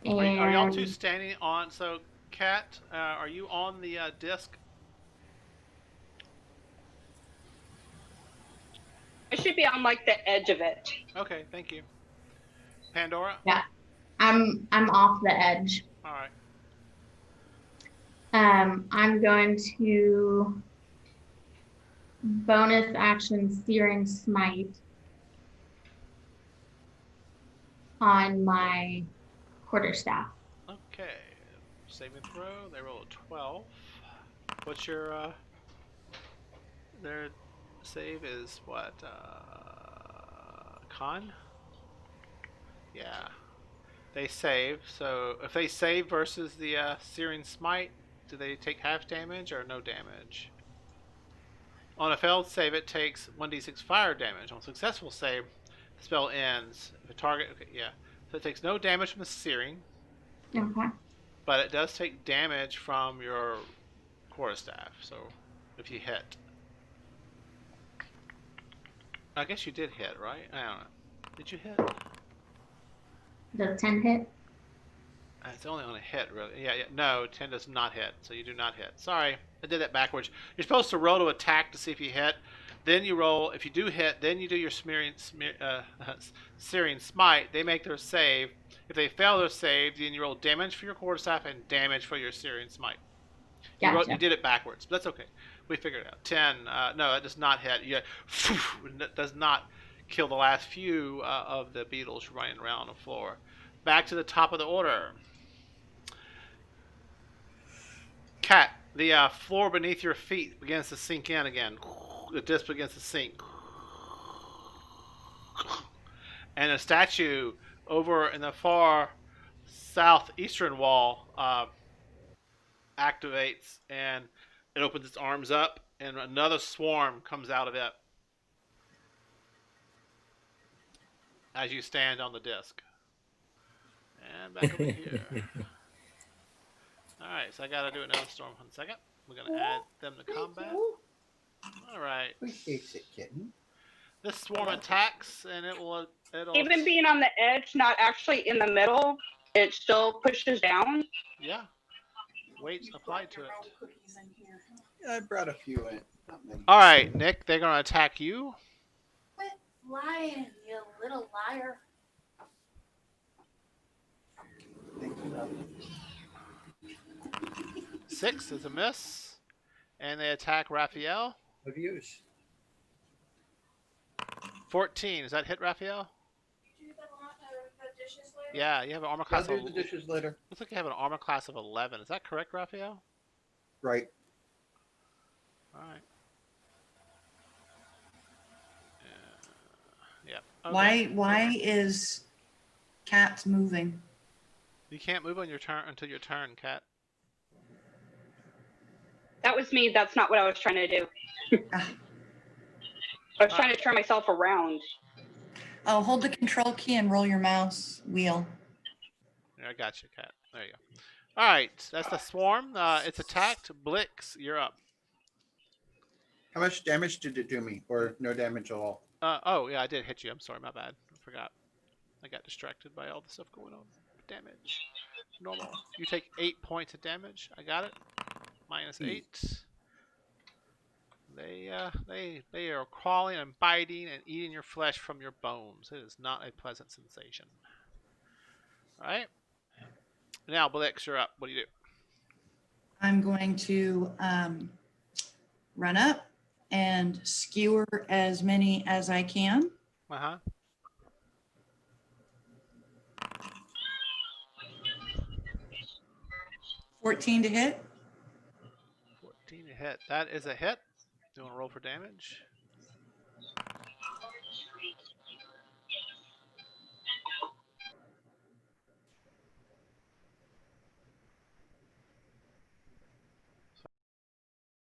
And Are y'all two standing on? So, Kat, are you on the disc? I should be on like the edge of it. Okay, thank you. Pandora? Yeah, I'm off the edge. All right. I'm going to bonus action Searing Smite on my quarterstaff. Okay. Saving throw. They roll a 12. What's your their save is what? Con? Yeah. They save. So if they save versus the Searing Smite, do they take half damage or no damage? On a failed save, it takes 1d6 fire damage. On a successful save, the spell ends. If a target, okay, yeah. So it takes no damage from the searing, Okay. but it does take damage from your quarterstaff. So if you hit, I guess you did hit, right? I don't know. Did you hit? Does 10 hit? It's only on a hit, really. Yeah, yeah. No, 10 does not hit, so you do not hit. Sorry, I did that backwards. You're supposed to roll to attack to see if you hit. Then you roll. If you do hit, then you do your Searing Smite. They make their save. If they fail their save, then you roll damage for your quarterstaff and damage for your Searing Smite. Gotcha. You did it backwards, but that's okay. We figured it out. 10. No, it does not hit. It does not kill the last few of the beetles running around on the floor. Back to the top of the order. Cat, the floor beneath your feet begins to sink in again. The disc begins to sink. And a statue over in the far southeastern wall activates, and it opens its arms up, and another swarm comes out of it as you stand on the disc. And back over here. Alright, so I gotta do another storm. 1 second. We're gonna add them to combat. Alright. Appreciate it, kitten. This swarm attacks, and it'll Even being on the edge, not actually in the middle, it still pushes down. yeah. Weight applied to it. Yeah, I brought a few in. Not many. Alright, Nick, they're gonna attack you. Quit lying, you little liar. 6 is a miss. And they attack Raphael. Of use. 14. Does that hit Raphael? Did you do the dishes later? Yeah, you have an armor I'll class do of the dishes later. looks like you have an armor class of 11. Is that correct, Raphael? Right. Alright. Yep. Okay. Why is Cat moving? You can't move on your turn until your turn, Cat. That was me. That's not what I was trying to do. Ah. I was trying to turn myself around. Oh, hold the control key and roll your mouse wheel. I got you, Cat. There you go. Alright, that's the swarm. It's attacked. Blix, you're up. How much damage did it do me? Or no damage at all? Oh, yeah, I did hit you. I'm sorry, my bad. I forgot. I got distracted by all the stuff going on. Damage. Normal. You take 8 points of damage. I got it. Minus 8. They are crawling and biting and eating your flesh from your bones. It is not a pleasant sensation. Alright. Now, Blix, you're up. What do you do? I'm going to run up and skewer as many as I can. Uh-huh. $14 to hit. 14 to hit. That is a hit. Do you want to roll for damage?